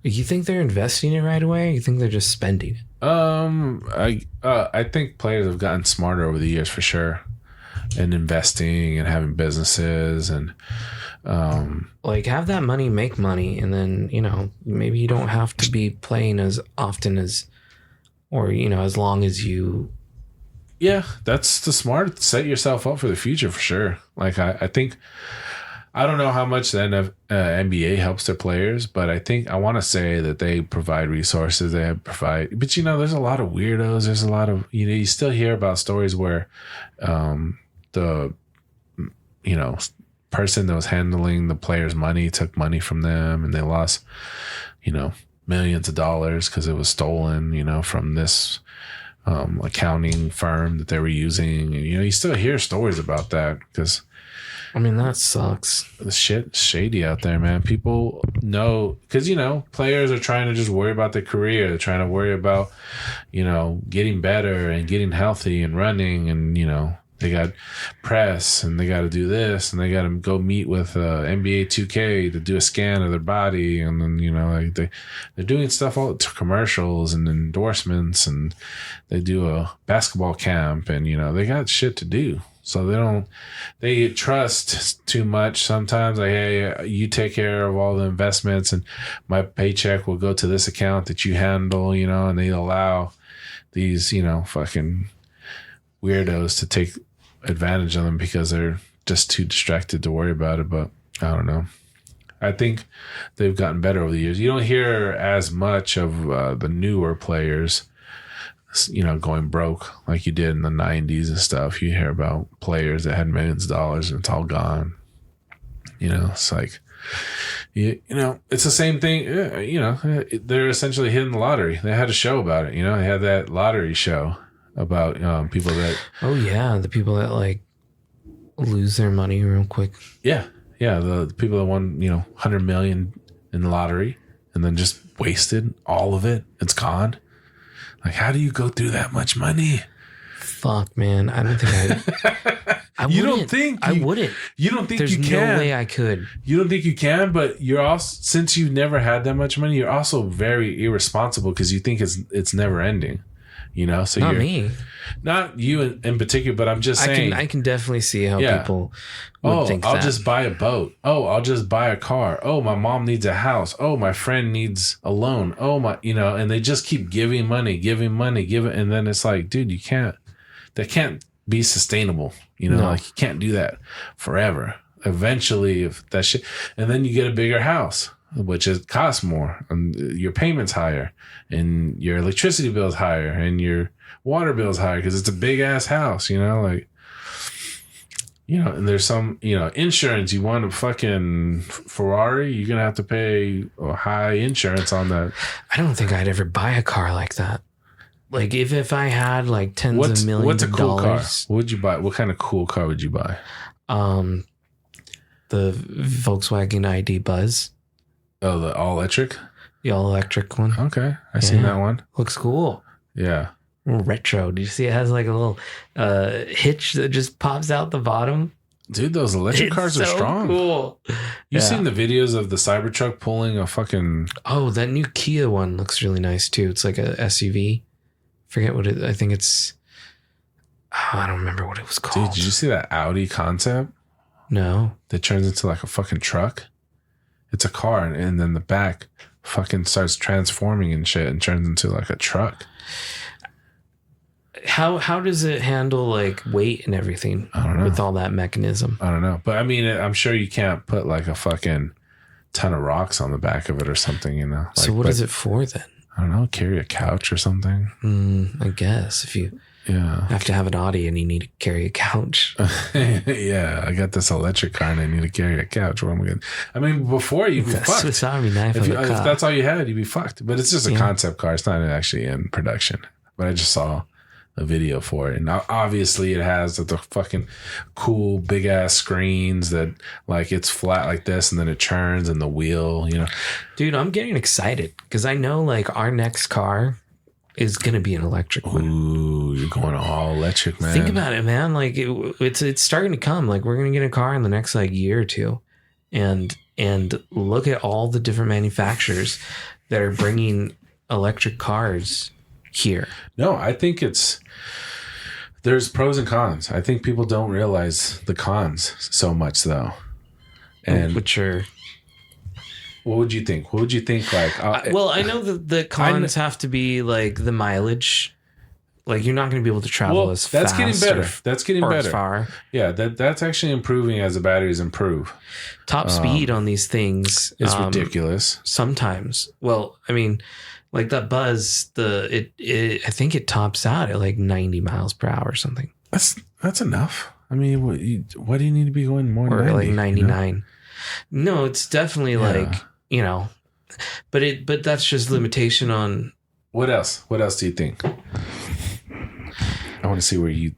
You think they're investing it right away? Or you think they're just spending it? I think players have gotten smarter over the years for sure, and investing and having businesses and like have that money make money, and then maybe you don't have to be playing as often as, or as long as you. Yeah, that's the smart. Set yourself up for the future for sure. Like I think. I don't know how much the NBA helps their players, but I want to say that they provide resources. They provide, but there's a lot of weirdos. There's a lot of you still hear about stories where, the person that was handling the players' money took money from them, and they lost, millions of dollars because it was stolen, from this accounting firm that they were using. And you still hear stories about that because. I mean, that sucks. The shit's shady out there, man. People know because, players are trying to just worry about their career. They're trying to worry about, getting better and getting healthy and running. And, they got press and they got to do this and they got to go meet with NBA 2K to do a scan of their body. And then, like they're doing stuff all commercials and endorsements, and they do a basketball camp, and, they got shit to do. So they trust too much sometimes. Like, hey, you take care of all the investments and my paycheck will go to this account that you handle, and they allow these, fucking weirdos to take advantage of them because they're just too distracted to worry about it. But I don't know. I think they've gotten better over the years. You don't hear as much of the newer players going broke like you did in the 90s and stuff. You hear about players that had millions of dollars and it's all gone. It's like, it's the same thing. They're essentially hitting the lottery. They had a show about it. They had that lottery show about people that. Oh yeah, the people that like lose their money real quick. Yeah, the people that won 100 million in the lottery and then just wasted all of it. It's gone. Like, how do you go through that much money? Fuck, man. I don't think I you don't think I wouldn't. You don't think There's you can? No way I could. You don't think you can, but you're also, since you've never had that much money, you're also very irresponsible because you think it's never ending. So not me. Not you in particular, but I'm just saying. I can definitely see how people would think I'll that. just buy a boat. Oh, I'll just buy a car. Oh, my mom needs a house. Oh, my friend needs a loan. Oh, my, and they just keep giving money. And then it's like, dude, that can't be sustainable. No. Like you can't do that forever. Eventually, if that shit, and then you get a bigger house, which costs more, and your payment's higher, and your electricity bill's higher, and your water bill's higher because it's a big ass house, and there's some, insurance. You want a fucking Ferrari, you're gonna have to pay a high insurance on that. I don't think I'd ever buy a car like that. Like if I had like tens of millions what's a cool dollars, car? What would you buy? What kind of cool car would you buy? The Volkswagen ID Buzz. Oh, the all electric? The all electric one. Okay. I've seen that one. Looks cool. Yeah. Retro. Do you see it has like a little hitch that just pops out the bottom? Dude, those electric cars are strong. Cool. You've seen the videos of the Cybertruck pulling a fucking... Oh, that new Kia one looks really nice too. It's like a SUV. Forget what I think it's... Oh, I don't remember what it was called. Dude, did you see that Audi concept? No. That turns into like a fucking truck? It's a car, and then the back fucking starts transforming and shit and turns into like a truck. How does it handle like weight and everything? I don't know. With all that mechanism. I don't know. But I mean, I'm sure you can't put like a fucking ton of rocks on the back of it or something, Like, so what is it for then? I don't know. Carry a couch or something. I guess if you have to have an Audi and you need to carry a couch. Yeah, I got this electric car and I need to carry a couch. What am I going to... I mean, before you'd be fucked. Swiss Army knife if that's all you had, you'd be fucked. But it's just a concept car. It's not actually in production. But I just saw a video for it. And obviously it has the fucking cool big ass screens that like it's flat like this and then it turns and the wheel, Dude, I'm getting excited because I know like our next car is going to be an electric one. Ooh, you're going all electric, man. Think about it, man. Like it's starting to come. Like we're going to get a car in the next like year or two. And look at all the different manufacturers that are bringing electric cars here. No, I think there's pros and cons. I think people don't realize the cons so much, though. And which are... What would you think? What would you think? Like, well, I know that the cons have to be like the mileage. Like, you're not going to be able to travel as fast. That's getting better. That's getting better. As far. Yeah, that's actually improving as the batteries improve. Top speed on these things is ridiculous. Sometimes. Well, I mean, like that Buzz, I think it tops out at like 90 miles per hour or something. That's enough. I mean, what do you need to be going more than 90? Or like 99. You know? No, it's definitely like, you know, but that's just limitation on. What else? What else do you think? I want to see where you.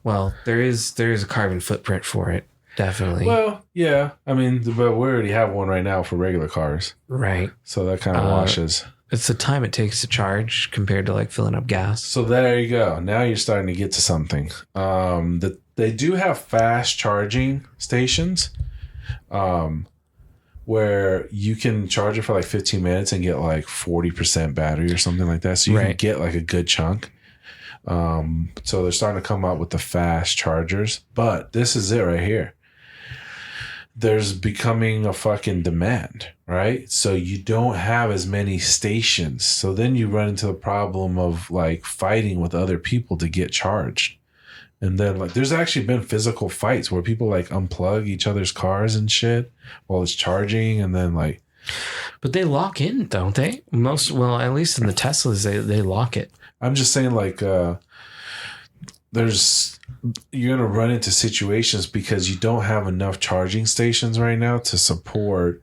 Well, there is a carbon footprint for it, definitely. Well, yeah. I mean, but we already have one right now for regular cars, right? So that kind of washes. It's the time it takes to charge compared to like filling up gas. So there you go. Now you're starting to get to something. They do have fast charging stations, where you can charge it for like 15 minutes and get like 40% battery or something like that. So you can get like a good chunk. So they're starting to come out with the fast chargers, but this is it right here. There's becoming a fucking demand, right? So you don't have as many stations. So then you run into the problem of like fighting with other people to get charged. And then like there's actually been physical fights where people like unplug each other's cars and shit while it's charging, and then like. But they lock in, don't they? At least in the Teslas, they lock it. I'm just saying, like, you're gonna run into situations because you don't have enough charging stations right now to support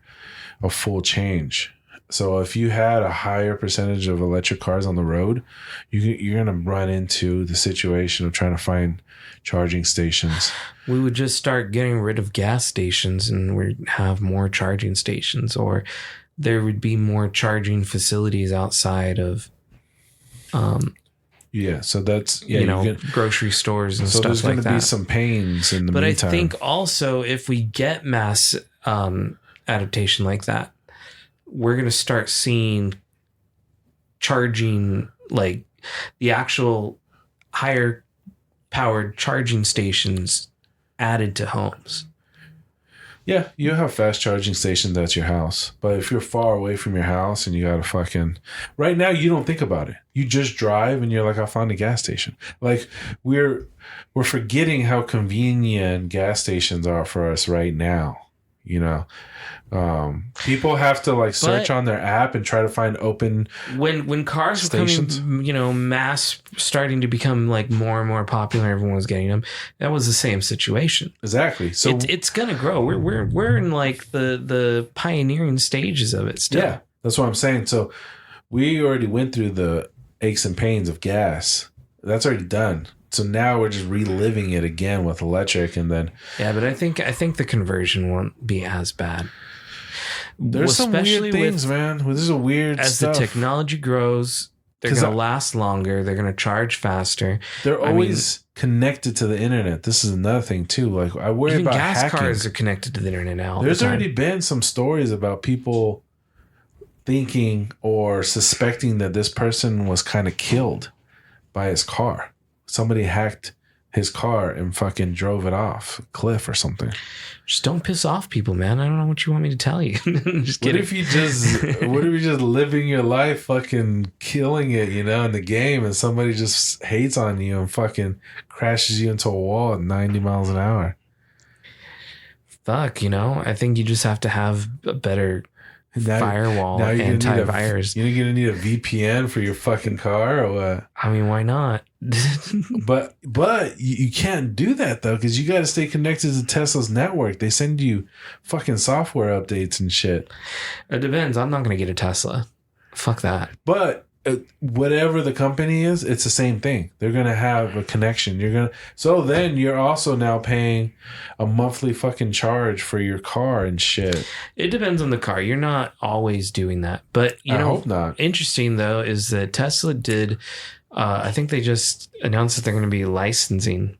a full change. So if you had a higher percentage of electric cars on the road, you're gonna run into the situation of trying to find charging stations. We would just start getting rid of gas stations, and we'd have more charging stations, or there would be more charging facilities outside of. So that's grocery stores and so stuff like that. So there's going to be some pains in the meantime. But I think also if we get mass adaptation like that, we're going to start seeing charging, like the actual higher powered charging stations added to homes. Yeah, you have fast charging stations at your house. But if you're far away from your house and you got to fucking... Right now, you don't think about it. You just drive and you're like, I found a gas station. Like, we're forgetting how convenient gas stations are for us right now. You know? People have to like search on their app and try to find open when cars stations. Were coming, mass starting to become like more and more popular, everyone was getting them. That was the same situation. Exactly. So it's gonna grow. We're in like the pioneering stages of it still. Yeah, that's what I'm saying. So we already went through the aches and pains of gas. That's already done. So now we're just reliving it again with electric, and then but I think the conversion won't be as bad. There's some weird things, man. This is a weird as stuff. The technology grows, they're going to last longer. They're going to charge faster. They're always connected to the internet. This is another thing too. Like I worry about gas hacking. Cars are connected to the internet now. There's already been some stories about people thinking or suspecting that this person was kind of killed by his car. Somebody hacked his car and fucking drove it off a cliff or something. Just don't piss off people, man. I don't know what you want me to tell you. Just kidding. What if you just living your life fucking killing it, in the game, and somebody just hates on you and fucking crashes you into a wall at 90 miles an hour? Fuck, I think you just have to have a better firewall, antivirus. You're going to need a VPN for your fucking car or what? I mean, why not? but you can't do that though, because you got to stay connected to Tesla's network. They send you fucking software updates and shit. It depends. I'm not going to get a Tesla. Fuck that. But whatever the company is, it's the same thing. They're going to have a connection. So then you're also now paying a monthly fucking charge for your car and shit. It depends on the car. You're not always doing that. But, I hope not. Interesting, though, is that Tesla did, I think they just announced that they're going to be licensing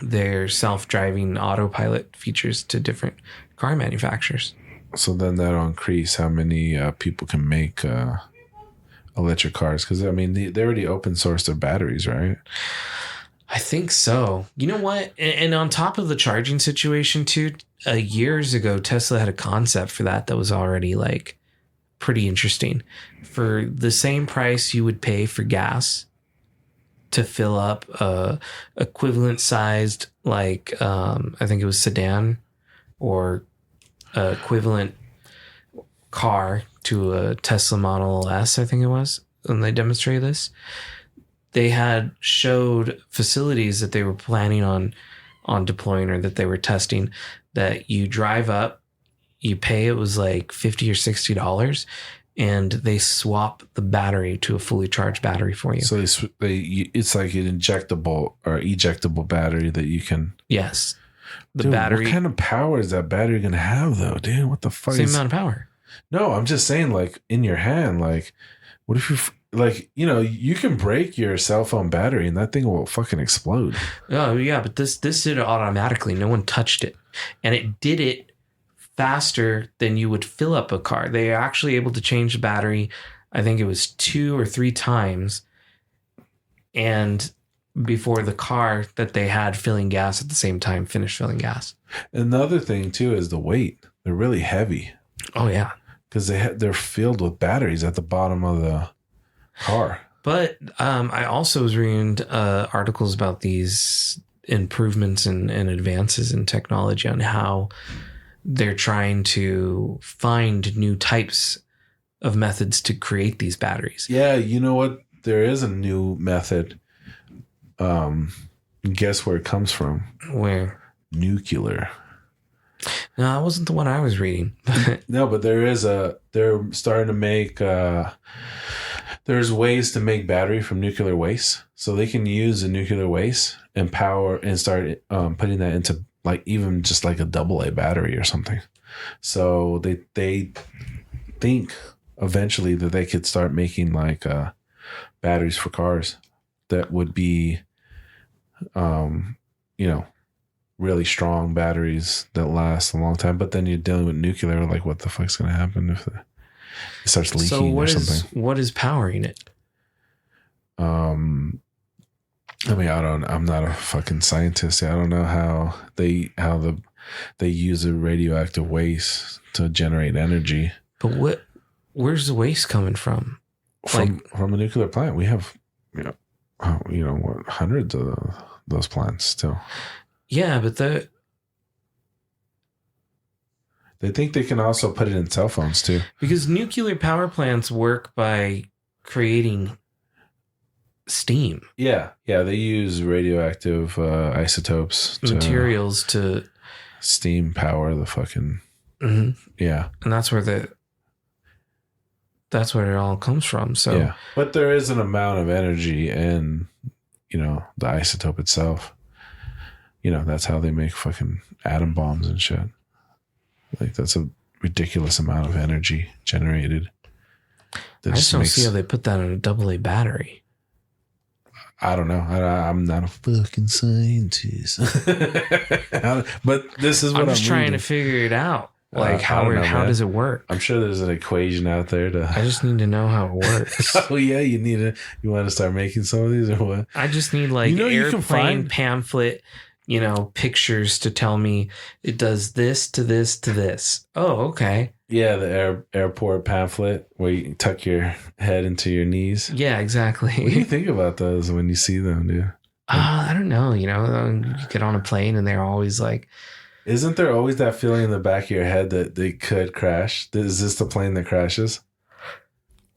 their self-driving autopilot features to different car manufacturers. So then that'll increase how many people can make electric cars. Because, I mean, they already open sourced their batteries, right? I think so. You know what? And on top of the charging situation, too, years ago, Tesla had a concept for that was already like pretty interesting. For the same price you would pay for gas to fill up a equivalent sized, like, I think it was sedan or equivalent car to a Tesla Model S, I think it was, and they demonstrated this. They had showed facilities that they were planning on deploying or that they were testing that you drive up, you pay, it was like $50 or $60, and they swap the battery to a fully charged battery for you. So it's like an injectable or ejectable battery that you can. Yes. The Dude, battery. What kind of power is that battery going to have, though, dude? What the fuck? Same amount of power. No, I'm just saying, like, in your hand, like, what if you, like, you know, you can break your cell phone battery and that thing will fucking explode. Oh, yeah, but this did it automatically. No one touched it. And it did it faster than you would fill up a car. They are actually able to change the battery. I think it was 2 or 3 times. And before the car that they had filling gas at the same time finished filling gas. Another thing, too, is the weight. They're really heavy. Oh, yeah. Because they're filled with batteries at the bottom of the car. But I also was reading articles about these improvements and advances in technology on how they're trying to find new types of methods to create these batteries. Yeah, you know what? There is a new method. Guess where it comes from? Where? Nuclear. No, that wasn't the one I was reading. No, but they're starting to make, there's ways to make battery from nuclear waste. So they can use the nuclear waste and power and start putting that into like even just like a AA battery or something. So they think eventually that they could start making like batteries for cars that would be, you know, really strong batteries that last a long time. But then you're dealing with nuclear, like what the fuck's going to happen if it starts leaking or something? What is powering it? I mean, I'm not a fucking scientist. I don't know how they use a radioactive waste to generate energy. But where's the waste coming from? From a nuclear plant. We have, hundreds of those plants still. Yeah, but they think they can also put it in cell phones too. Because nuclear power plants work by creating steam. Yeah. They use radioactive isotopes, materials to steam power the fucking. Mm-hmm. Yeah, and that's where it all comes from. So, yeah, but there is an amount of energy in, the isotope itself. That's how they make fucking atom bombs and shit. Like, that's a ridiculous amount of energy generated. I just don't see how they put that in a AA battery. I don't know. I'm not a fucking scientist. But this is what I'm trying reading. to figure it out. Like, how does it work? I'm sure there's an equation out there I just need to know how it works. Oh, yeah. You want to start making some of these or what? I just need like airplane pamphlet, pictures to tell me it does this to this to this. Oh, okay. Yeah, the airport pamphlet where you tuck your head into your knees. Yeah, exactly. What do you think about those when you see them, dude? I don't know. You get on a plane and they're always like... Isn't there always that feeling in the back of your head that they could crash? Is this the plane that crashes?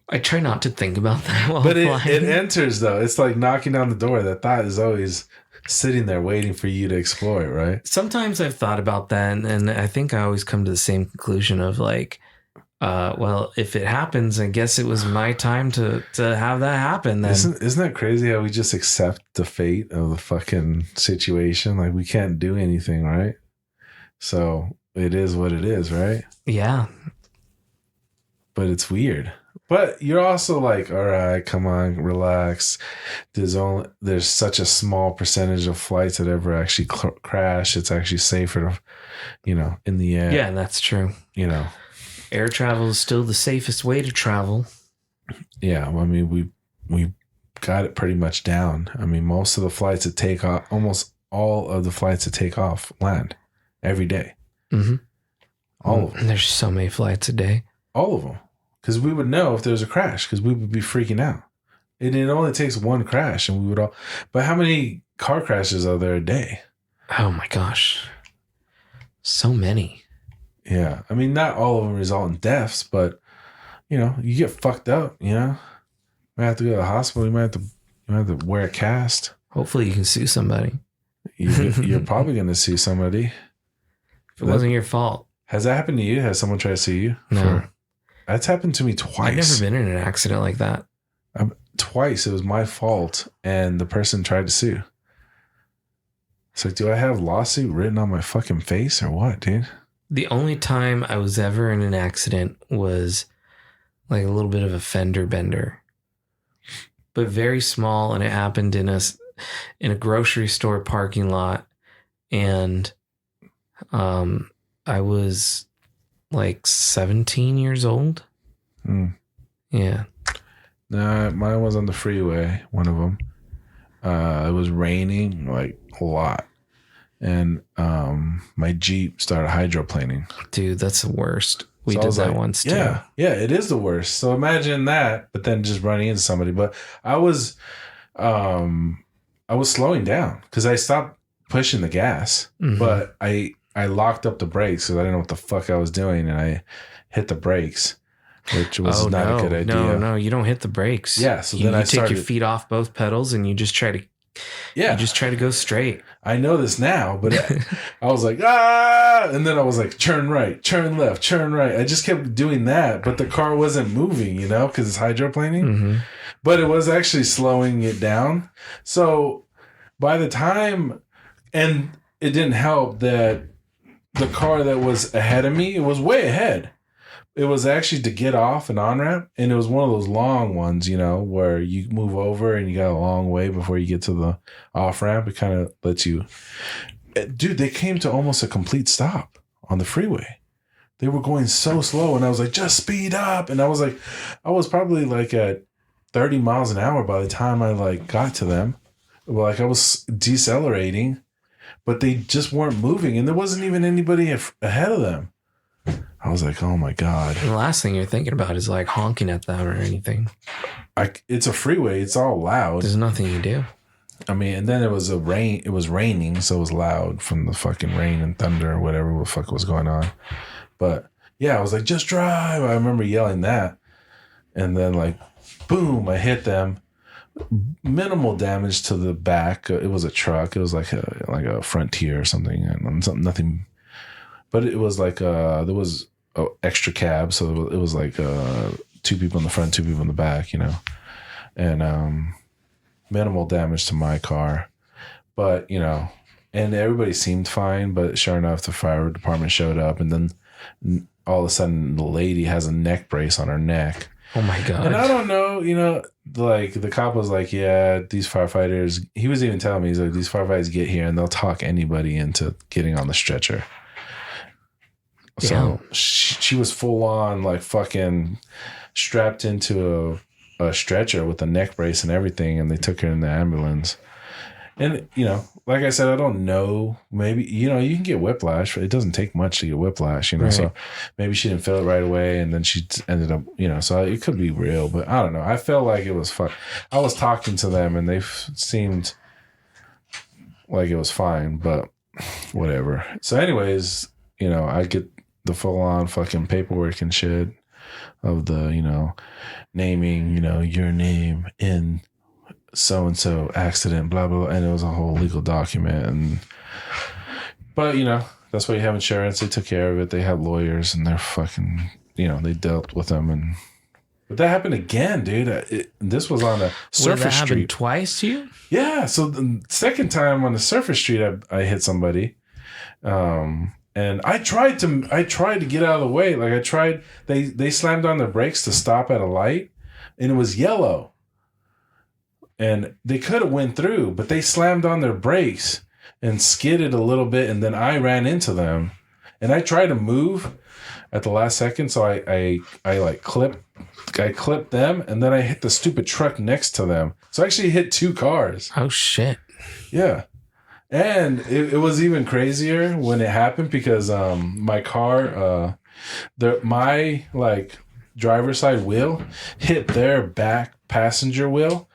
I try not to think about that while but flying. It enters, though. It's like knocking on the door. That thought is always sitting there waiting for you to explore it, right? Sometimes I've thought about that, and I think I always come to the same conclusion of like, well, if it happens, I guess it was my time to have that happen. Then isn't that crazy how we just accept the fate of the fucking situation? Like, we can't do anything, right? So it is what it is, right? Yeah. But it's weird. But you're also like, all right, come on, relax. There's such a small percentage of flights that ever actually crash. It's actually safer, in the air. Yeah, that's true. Air travel is still the safest way to travel. Yeah, well, I mean, we got it pretty much down. I mean, most of the flights that take off, almost all of the flights that take off land every day. Mm-hmm. All of them. There's so many flights a day. All of them. Because we would know if there was a crash, because we would be freaking out. And it only takes one crash, and we would all. But how many car crashes are there a day? Oh my gosh. So many. Yeah. I mean, not all of them result in deaths, but, you know, you get fucked up, you know? You might have to go to the hospital. You might have to wear a cast. Hopefully you can sue somebody. You're probably going to sue somebody. If it wasn't your fault. Has that happened to you? Has someone tried to sue you? No. That's happened to me twice. I've never been in an accident like that. Twice. It was my fault, and the person tried to sue. It's like, do I have lawsuit written on my fucking face or what, dude? The only time I was ever in an accident was like a little bit of a fender bender, but very small, and it happened in a grocery store parking lot, and I was like 17 years old. Yeah. Nah, mine was on the freeway, one of them. It was raining like a lot, and my Jeep started hydroplaning. Dude, that's the worst. We So I did was that like, once too. Yeah, it is the worst. So imagine that, but then just running into somebody. But I was slowing down because I stopped pushing the gas, but I locked up the brakes because I didn't know what the fuck I was doing, and I hit the brakes, which was not a good idea. No, you don't hit the brakes. Yeah, so you then I take started your feet off both pedals and you just try to go straight. I know this now, but I was like, and then I was like, turn right, turn left, turn right. I just kept doing that, but the car wasn't moving, you know, because it's hydroplaning. But it was actually slowing it down. So by the time, and it didn't help that the car that was ahead of me, it was way ahead. It was actually to get off an on-ramp, and it was one of those long ones, you know, where you move over and you got a long way before you get to the off-ramp. It kind of lets you... Dude, they came to almost a complete stop on the freeway. They were going so slow, and I was like, just speed up. And I was probably like at 30 miles an hour by the time I like got to them. Like I was decelerating, but they just weren't moving, and there wasn't even anybody ahead of them. I was like, oh my God. And the last thing you're thinking about is like honking at them or anything. It's a freeway. It's all loud. There's nothing you do. I mean, and then it was raining, so it was loud from the fucking rain and thunder or whatever the fuck was going on. But yeah, I was like, just drive. I remember yelling that. And then like, boom, I hit them. Minimal damage to the back. It was a truck. It was like a Frontier or something. And nothing. But it was like there was an extra cab, so it was like 2 people in the front, 2 people in the back, you know, and minimal damage to my car, but you know, and everybody seemed fine. But sure enough, the fire department showed up, and then all of a sudden, the lady has a neck brace on her neck. Oh my God! And I don't know, you know, like the cop was like, "Yeah, these firefighters." He was even telling me, he's like, "These firefighters get here and they'll talk anybody into getting on the stretcher." So she was full on like fucking strapped into a stretcher with a neck brace and everything, and they took her in the ambulance. And you know, like I said, I don't know. Maybe, you know, you can get whiplash. It doesn't take much to get whiplash, you know. Right. So maybe she didn't feel it right away, and then she ended up, you know. So it could be real, but I don't know. I felt like it was fun. I was talking to them, and they seemed like it was fine, but whatever. So, anyways, you know, I get the full on fucking paperwork and shit of the, you know, naming, you know, your name in so-and-so accident, blah, blah, blah. And it was a whole legal document. But, you know, that's why you have insurance. They took care of it. They had lawyers, and they're fucking, you know, they dealt with them. But that happened again, dude. This was on a surface street. Happened twice to you? Yeah. So the second time on the surface street, I hit somebody. And I tried to get out of the way. Like they slammed on their brakes to stop at a light, and it was yellow. And they could have went through, but they slammed on their brakes and skidded a little bit, and then I ran into them. And I tried to move. at the last second. So I like clipped them, and then I hit the stupid truck next to them. So I actually hit 2 cars. Oh shit. Yeah. And it was even crazier when it happened because my car, my like driver's side wheel hit their back passenger wheel.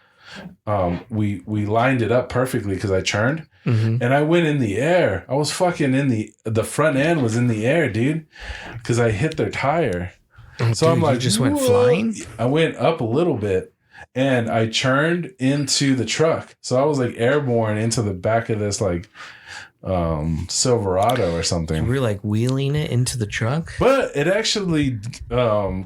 We lined it up perfectly because I turned, and I went in the air. I was fucking in the front end was in the air, dude, because I hit their tire. Oh, so dude, I'm like, you just went flying. I went up a little bit. And I turned into the truck. So I was like airborne into the back of this like Silverado or something. You were like wheeling it into the truck? But it actually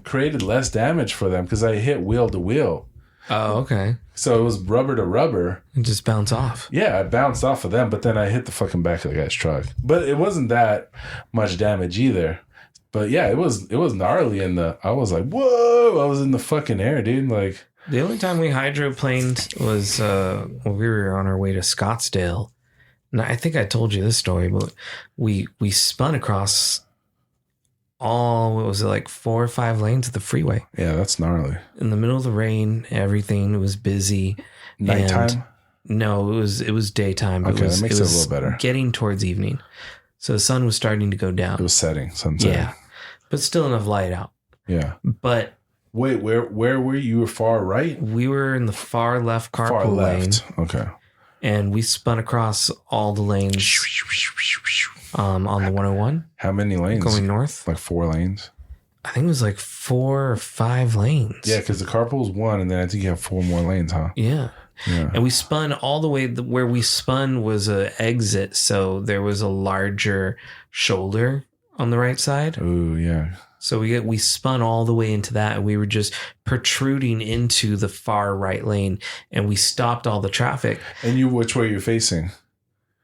created less damage for them because I hit wheel to wheel. Oh, okay. So it was rubber to rubber. It just bounced off. Yeah, I bounced off of them, but then I hit the fucking back of the guy's truck. But it wasn't that much damage either. But yeah, it was gnarly I was like, whoa, I was in the fucking air, dude. Like, the only time we hydroplaned was when we were on our way to Scottsdale. And I think I told you this story, but we spun across what was it, like 4 or 5 lanes of the freeway. Yeah, that's gnarly. In the middle of the rain, everything was busy. Nighttime? No, it was daytime. Okay, that makes it a little better. Getting towards evening. So the sun was starting to go down. It was setting, sunset. Yeah, but still enough light out. Yeah. But... Wait, where were you? You were far right? We were in the far left carpool lane. Okay. And we spun across all the lanes on the 101. How many lanes? Going north. Like 4 lanes? I think it was like 4 or 5 lanes. Yeah, because the carpool's 1, and then I think you have 4 more lanes, huh? Yeah. And we spun all the way. Where we spun was an exit, so there was a larger shoulder on the right side. Ooh, yeah. So we spun all the way into that, and we were just protruding into the far right lane, and we stopped all the traffic. And which way you're facing?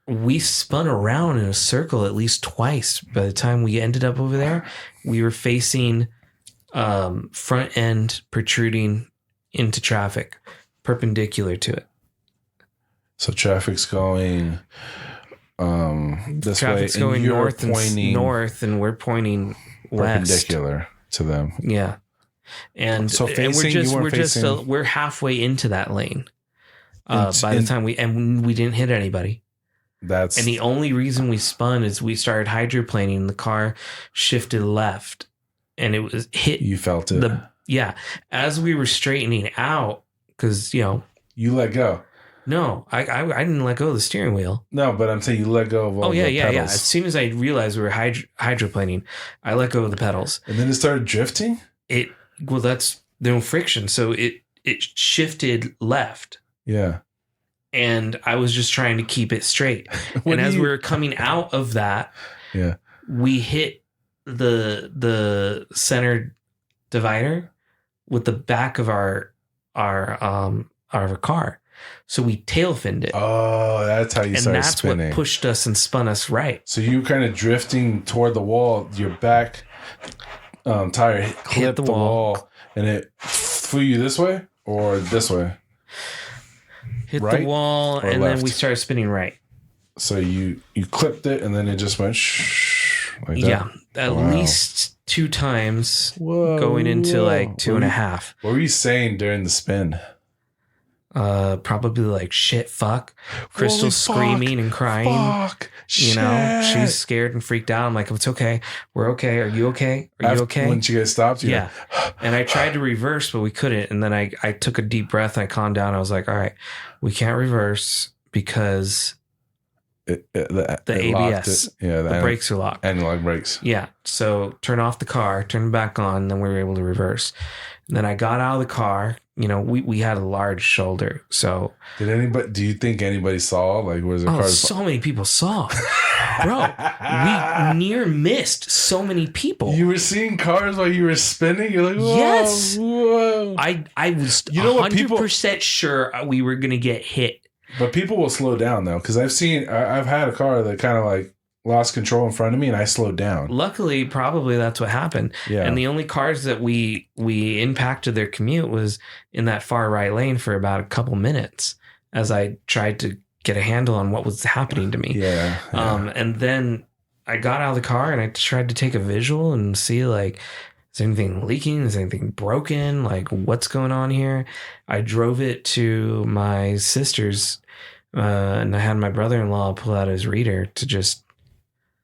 We spun around in a circle at least twice. By the time we ended up over there, we were facing front end protruding into traffic, perpendicular to it. So traffic's going this traffic's way, going north and we're pointing west, perpendicular to them. Yeah, and so facing, we're halfway into that lane. By the time we didn't hit anybody. And the only reason we spun is we started hydroplaning, and the car shifted left, and it was hit. You felt it. As we were straightening out, because you let go. No, I didn't let go of the steering wheel. No, but I'm saying you let go of all the pedals. As soon as I realized we were hydroplaning, I let go of the pedals. And then it started drifting? That's no friction. So it shifted left. Yeah. And I was just trying to keep it straight. And as we were coming out of that, we hit the center divider with the back of our car. So we tail finned it. Oh, that's how you started spinning. And that's what pushed us and spun us right. So you were kind of drifting toward the wall. Your back tire hit the wall, and it flew you this way or this way? Hit the wall, and then we started spinning right. So you clipped it, and then it just went like that? Yeah, at least 2 times going into like 2.5. What were you saying during the spin? Probably like shit, fuck. Crystal's screaming and crying. Fuck, you know, she's scared and freaked out. I'm like, it's okay. We're okay. Are you okay? Are you okay? When you guys stopped, yeah. And I tried to reverse, but we couldn't. And then I took a deep breath and I calmed down. I was like, all right, we can't reverse because the ABS, the brakes are locked. Analog brakes. Yeah. So turn off the car, turn it back on, then we were able to reverse. And then I got out of the car. You know, we had a large shoulder. So do you think anybody saw? Like, was there cars? So many people saw. Bro, we near missed so many people. You were seeing cars while you were spinning? You're like, whoa, yes. Whoa. I was 100% sure we were going to get hit. But people will slow down, though, because I've had a car that kind of like lost control in front of me, and I slowed down. Luckily, probably that's what happened. Yeah. And the only cars that we impacted their commute was in that far right lane for about a couple minutes as I tried to get a handle on what was happening to me. Yeah. And then I got out of the car and I tried to take a visual and see like, is anything leaking? Is anything broken? Like, what's going on here? I drove it to my sister's, and I had my brother-in-law pull out his reader to just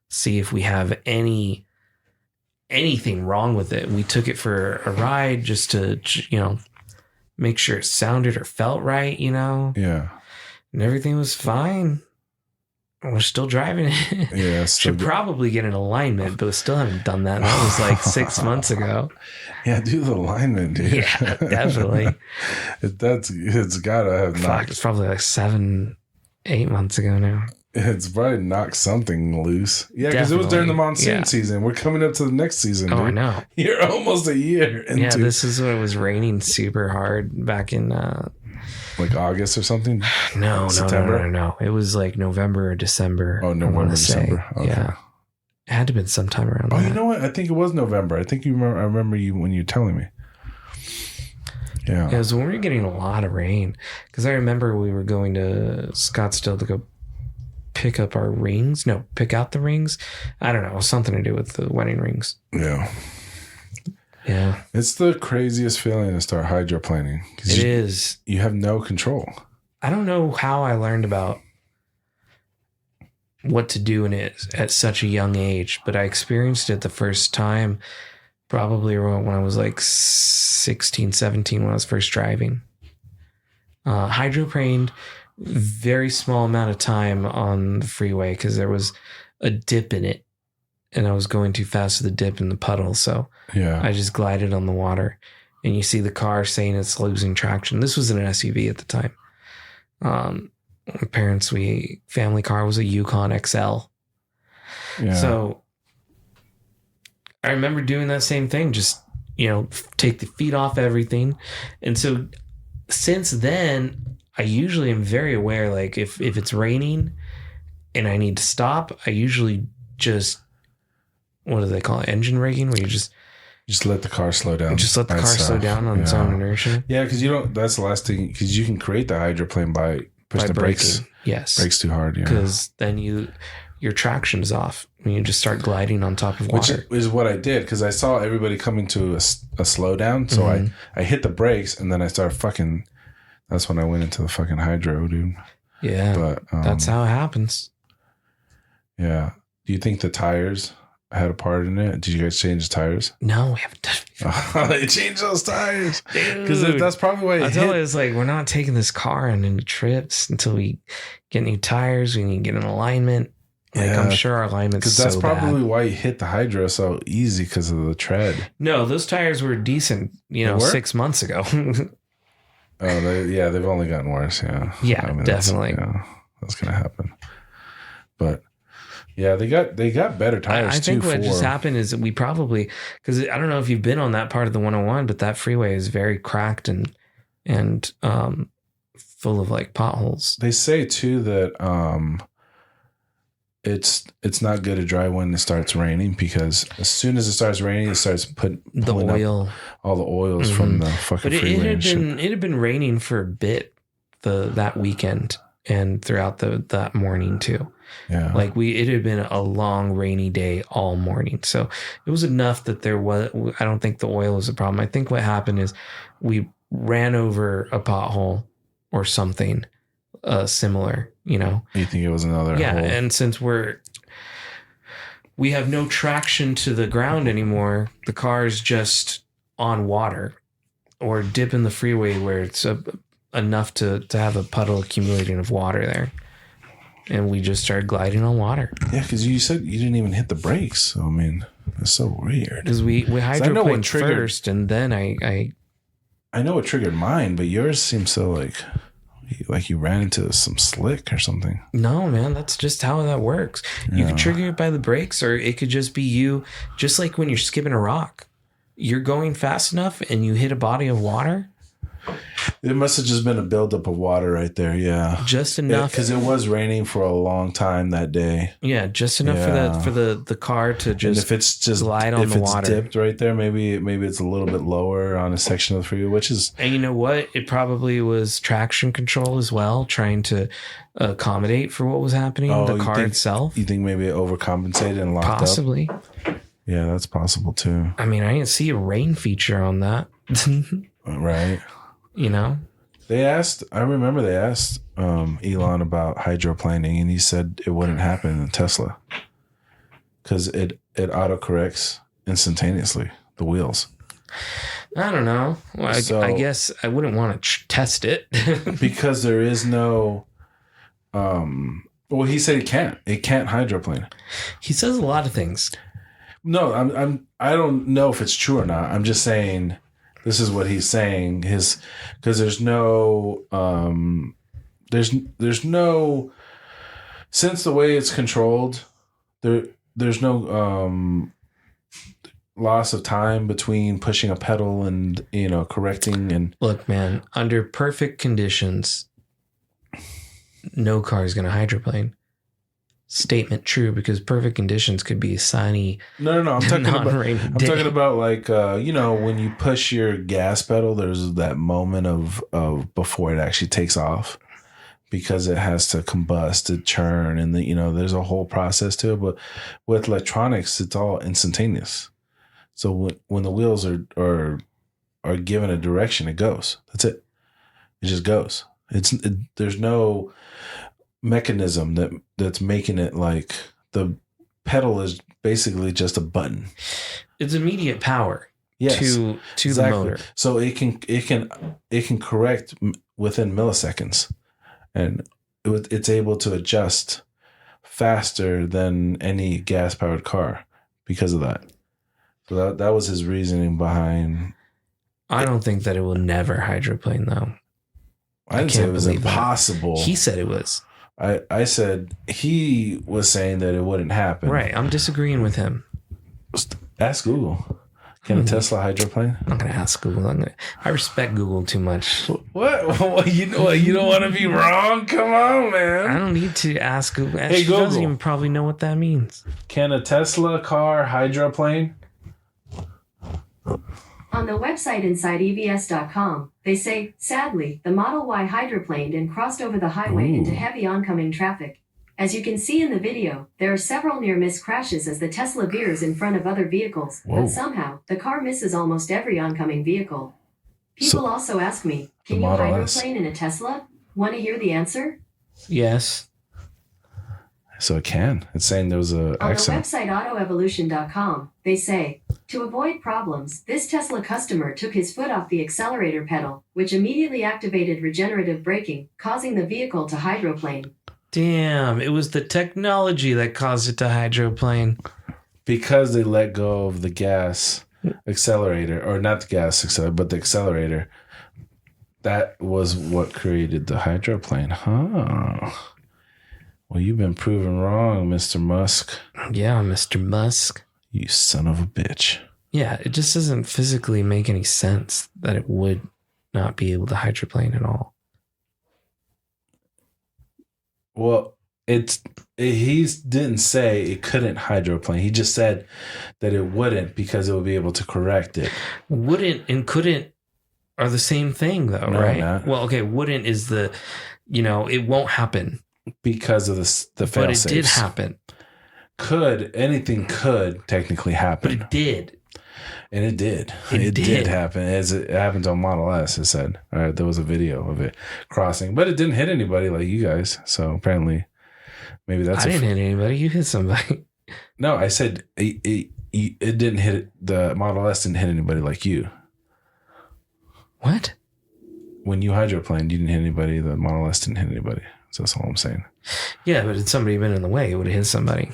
see if we have anything wrong with it. We took it for a ride just to, make sure it sounded or felt right, Yeah. And everything was fine. We're still driving it. Yeah. Should probably get an alignment, but we still haven't done that. That was like 6 months ago. Yeah, do the alignment, dude. Yeah, definitely. It's gotta have knocked. It's probably like 7-8 months ago now. It's probably knocked something loose. Yeah, because it was during the monsoon season. We're coming up to the next season. Oh, dude. I know. You're almost a year into. Yeah, this is when it was raining super hard back in like August or something. September? No. It was like November or December. Oh, November, December. Okay. Yeah, it had to have been sometime around. Oh, you know what? I think it was November. I think you remember. I remember you when you were telling me. Yeah, it was when we were getting a lot of rain. Because I remember we were going to Scottsdale to go pick out the rings. I don't know. It was something to do with the wedding rings. Yeah. Yeah. It's the craziest feeling to start hydroplaning. It is. You have no control. I don't know how I learned about what to do in it at such a young age, but I experienced it the first time probably when I was like 16, 17, when I was first driving. Hydroplaned very small amount of time on the freeway because there was a dip in it and I was going too fast to the dip in the puddle. So yeah, I just glided on the water and you see the car saying it's losing traction. This was an SUV at the time. My parents' family car was a Yukon XL. Yeah. So I remember doing that same thing, just, take the feet off everything. And so since then, I usually am very aware, like if it's raining and I need to stop, I usually just, what do they call it? Engine braking, where you just let the car slow down. Just let the car slow down on its own inertia. Yeah, because that's the last thing, because you can create the hydroplane by pushing the brakes. Yes. Brakes too hard, because then your traction is off when you just start gliding on top of water. Which is what I did, because I saw everybody coming to a slowdown, so I hit the brakes, and then I started that's when I went into the fucking hydro, dude. Yeah, but that's how it happens. Yeah. Do you think the tires had a part in it? Did you guys change the tires? No, we haven't done. They changed those tires, because that's probably why. I tell you, it's like we're not taking this car on any trips until we get new tires. We need to get an alignment. Like I'm sure our alignment's because that's probably why you hit the hydro so easy, because of the tread. No, those tires were decent. 6 months ago. They've only gotten worse. Yeah. Yeah, definitely. That's gonna happen. But yeah, they got better tires. I think what just happened is that we probably, because I don't know if you've been on that part of the 101, but that freeway is very cracked and full of like potholes. They say too that it's not good to drive when it starts raining, because as soon as it starts raining, it starts pulling the oil, all the oils from the fucking freeway. But it had been raining for a bit that weekend and throughout that morning too. Yeah. Like it had been a long rainy day all morning. So it was enough that I don't think the oil was a problem. I think what happened is we ran over a pothole or something similar, You think it was another hole? And since we have no traction to the ground anymore, the car is just on water or dip in the freeway where it's enough to have a puddle accumulating of water there. And we just started gliding on water. Yeah, because you said you didn't even hit the brakes. So, I mean, that's so weird. Because we hydroplaned first, and then I know what triggered mine, but yours seems so like you ran into some slick or something. No, man, that's just how that works. You could trigger it by the brakes, or it could just be you, just like when you're skipping a rock. You're going fast enough and you hit a body of water. It must have just been a buildup of water right there. Yeah. Just enough. Because it was raining for a long time that day. Yeah, just enough for the car to just, and if it's just glide on the water. Dipped right there, maybe it's a little bit lower on a section of the freeway, which is... And you know what? It probably was traction control as well, trying to accommodate for what was happening. The car itself. You think maybe it overcompensated and locked Possibly. up? Yeah, that's possible too. I mean, I didn't see a rain feature on that. Right. You know? I remember they asked Elon about hydroplaning, and he said it wouldn't happen in a Tesla because it autocorrects instantaneously, the wheels. I don't know. Well, I guess I wouldn't want to test it. Because there is no... well, he said it can't hydroplane. He says a lot of things. No, I don't know if it's true or not. I'm just saying this is what he's saying. Because there's no there's no, since the way it's controlled, there's no loss of time between pushing a pedal and correcting. And look, man, under perfect conditions, no car is going to hydroplane. Statement true, because perfect conditions could be sunny. No. I'm talking about like when you push your gas pedal, there's that moment of before it actually takes off, because it has to combust, to churn, and there's a whole process to it. But with electronics, it's all instantaneous. So when the wheels are given a direction, it goes. That's it. It just goes. There's no mechanism that's making it like the pedal is basically just a button. It's immediate power. Yes, to exactly. The motor. So it can correct within milliseconds, and it's able to adjust faster than any gas powered car because of that. So that was his reasoning behind. I don't think that it will never hydroplane though. I didn't say it was impossible. He said it was. I said he was saying that it wouldn't happen. Right. I'm disagreeing with him. Ask Google. Can a Tesla hydroplane? I'm not going to ask Google. I respect Google too much. What? You don't want to be wrong? Come on, man. I don't need to ask Google. Hey, She doesn't even probably know what that means. Can a Tesla car hydroplane? On the website inside EVS.com, they say, sadly, the Model Y hydroplaned and crossed over the highway into heavy oncoming traffic. As you can see in the video, there are several near-miss crashes as the Tesla veers in front of other vehicles, but somehow, the car misses almost every oncoming vehicle. People also ask me, can you hydroplane in a Tesla? Want to hear the answer? Yes. So it can. It's saying there was an accident. On the website autoevolution.com, they say, to avoid problems, this Tesla customer took his foot off the accelerator pedal, which immediately activated regenerative braking, causing the vehicle to hydroplane. Damn, it was the technology that caused it to hydroplane. Because they let go of the gas accelerator, or not the gas accelerator, but the accelerator. That was what created the hydroplane. Huh. Well, you've been proven wrong, Mr. Musk. Yeah, Mr. Musk. You son of a bitch. Yeah, it just doesn't physically make any sense that it would not be able to hydroplane at all. Well, he didn't say it couldn't hydroplane. He just said that it wouldn't because it would be able to correct it. Wouldn't and couldn't are the same thing, though, no, right? Not. Well, okay, wouldn't is it won't happen. Because of the fail But it safes. did happen. Anything could technically happen. But it did. And it did. It did happen. As it happened on Model S, it said. There was a video of it crossing. But it didn't hit anybody like you guys. So apparently, maybe that's... I didn't hit anybody. You hit somebody. No, I said it didn't hit... The Model S didn't hit anybody like you. What? When you hydroplaned, you didn't hit anybody. The Model S didn't hit anybody. So that's all I'm saying. Yeah, but if somebody been in the way, it would have hit somebody.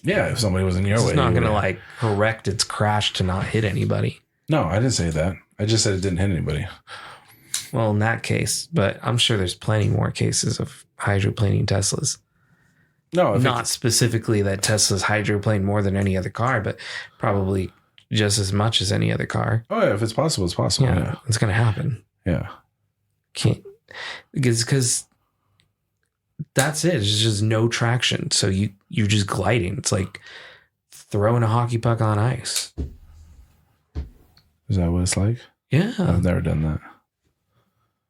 Yeah, if somebody was in your way. It's not going to correct its crash to not hit anybody. No, I didn't say that. I just said it didn't hit anybody. Well, in that case, but I'm sure there's plenty more cases of hydroplaning Teslas. No, not specifically that Tesla's hydroplaned more than any other car, but probably just as much as any other car. Oh yeah, if it's possible, it's possible. Yeah. It's going to happen. Yeah. Can't because that's it. It's just no traction. So you're just gliding. It's like throwing a hockey puck on ice. Is that what it's like? Yeah. I've never done that.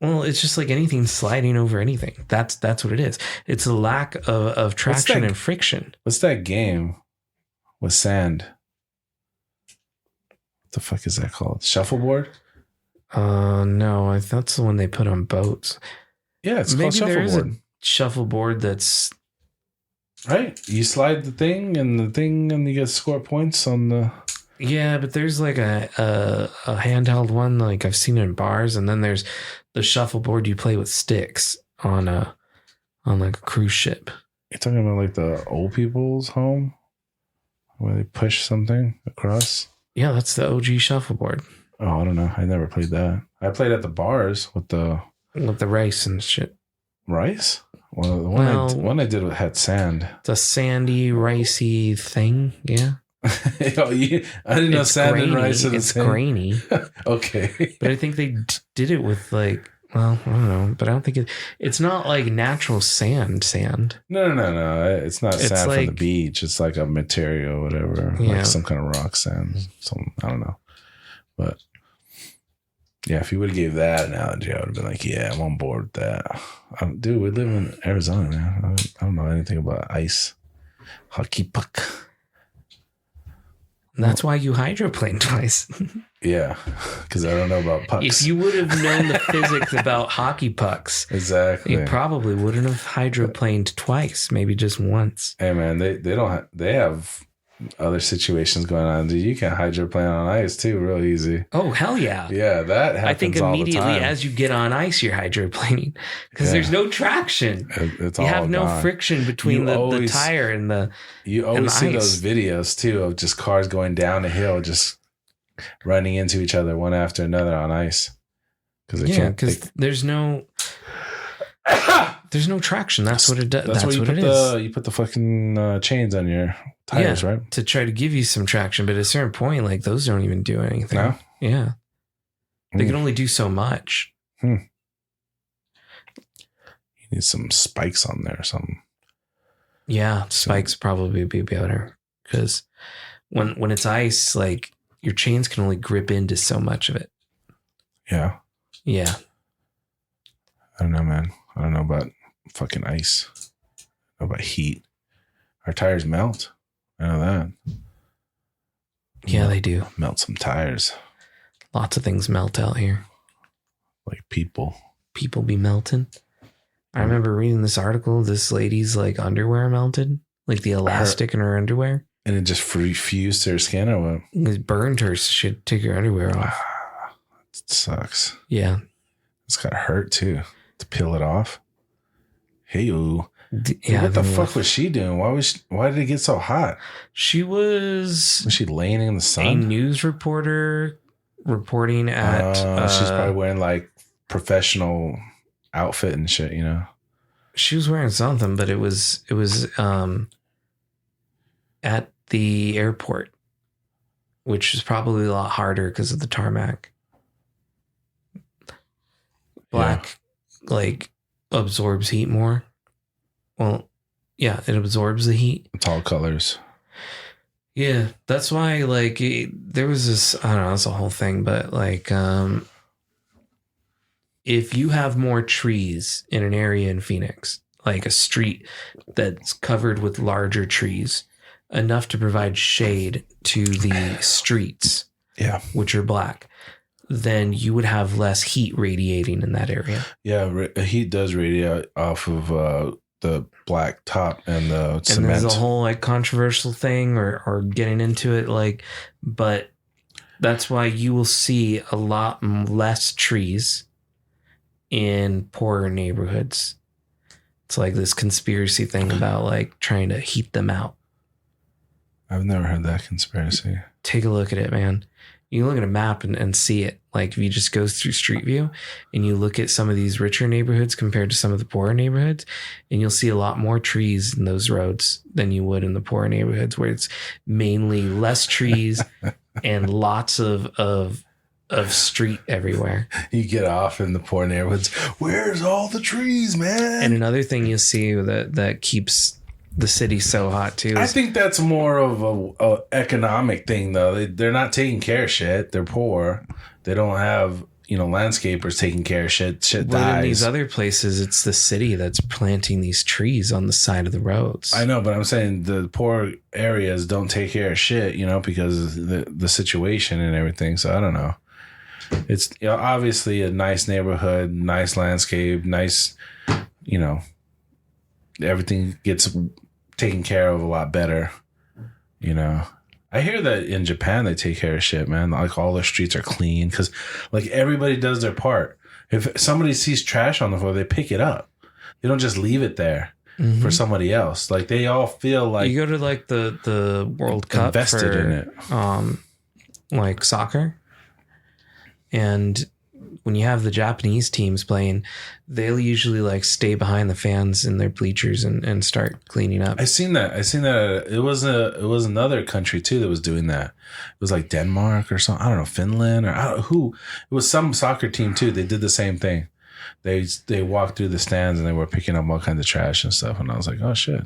Well, it's just like anything sliding over anything. That's what it is. It's a lack of traction and friction. What's that game with sand? What the fuck is that called? Shuffleboard? No, that's the one they put on boats. Yeah, it's called shuffleboard. There is a shuffleboard that's right. You slide the thing and you get score points on the. Yeah, but there's like a handheld one, like I've seen it in bars, and then there's the shuffleboard you play with sticks on like a cruise ship. You're talking about like the old people's home where they push something across? Yeah, that's the OG shuffleboard. Oh, I don't know. I never played that. I played at the bars with the rice and shit. Rice? Well, the one I did had sand. It's a sandy, ricey thing. Yeah. I didn't know sand grainy. And rice are the same. It's grainy. Okay. But I think they did it with like, well, I don't know, but I don't think it's not like natural sand. No. It's not sand like, from the beach. It's like a material, whatever. Yeah. Like some kind of rock sand. I don't know. But yeah, if you would have gave that analogy, I would have been like, yeah, I'm on board with that. Dude, we live in Arizona, man. I don't know anything about ice. Hockey puck. That's why you hydroplaned twice. Yeah, because I don't know about pucks. If you would have known the physics about hockey pucks, exactly, you probably wouldn't have hydroplaned twice, maybe just once. Hey man, they have other situations going on. Dude, you can hydroplane on ice too, real easy. Oh hell yeah! Yeah, that happens. I think immediately as you get on ice, you're hydroplaning because there's no traction. It's you all have no gone. Friction between the tire and the. You always see those videos too of just cars going down a hill, just running into each other one after another on ice because there's no. There's no traction. That's what it does. That's what it is. You put the fucking chains on your tires, right? To try to give you some traction. But at a certain point, like those don't even do anything. No? Yeah. They can only do so much. You need some spikes on there or something. Yeah, spikes probably be better. Because when it's ice, like your chains can only grip into so much of it. Yeah. Yeah. I don't know, man. I don't know about fucking ice. I know about heat. Our tires melt. I know that. Yeah, they do. Melt some tires. Lots of things melt out here. Like people. People be melting. I remember reading this article. This lady's like underwear melted. Like the elastic in her underwear. And it just fused to her skin or what? It burned her. So she'd take her underwear off. It sucks. Yeah. It's got to hurt too. To peel it off. Hey-o. Yeah, what the fuck was she doing? Why did it get so hot? She was she laying in the sun? A news reporter reporting at she's probably wearing like professional outfit and shit, you know. She was wearing something, but it was at the airport, which is probably a lot harder because of the tarmac. Black like absorbs heat more. Well, yeah, it absorbs the heat. It's all colors. Yeah, that's why like there was this, I don't know, it's a whole thing, but like if you have more trees in an area in Phoenix, like a street that's covered with larger trees, enough to provide shade to the streets, which are black, then you would have less heat radiating in that area. Yeah, heat does radiate off of the black top and the cement. And there's a whole like controversial thing or getting into it, like, but that's why you will see a lot less trees in poorer neighborhoods. It's like this conspiracy thing about like trying to heat them out. I've never heard that conspiracy. Take a look at it, man. You look at a map and see it. Like if you just go through Street View and you look at some of these richer neighborhoods compared to some of the poorer neighborhoods, and you'll see a lot more trees in those roads than you would in the poorer neighborhoods, where it's mainly less trees and lots of of street everywhere. You get off in the poor neighborhoods. Where's all the trees, man? And another thing you see that keeps the city so hot too. I think that's more of a economic thing, though. They're not taking care of shit. They're poor. They don't have landscapers taking care of shit. Shit dies. In these other places, it's the city that's planting these trees on the side of the roads. I know, but I'm saying the poor areas don't take care of shit, because of the situation and everything. So I don't know. It's obviously a nice neighborhood, nice landscape, nice, everything gets taken care of a lot better, I hear that in Japan they take care of shit, man. Like all their streets are clean because like everybody does their part. If somebody sees trash on the floor, they pick it up. They don't just leave it there for somebody else. Like they all feel like you go to like the World Cup invested in it, like soccer, and when you have the Japanese teams playing, they'll usually like stay behind the fans in their bleachers and start cleaning up. I seen that. It was another country too that was doing that. It was like Denmark or something. I don't know, Finland or I don't know who. It was some soccer team too. They did the same thing. They walked through the stands and they were picking up all kinds of trash and stuff. And I was like, oh shit.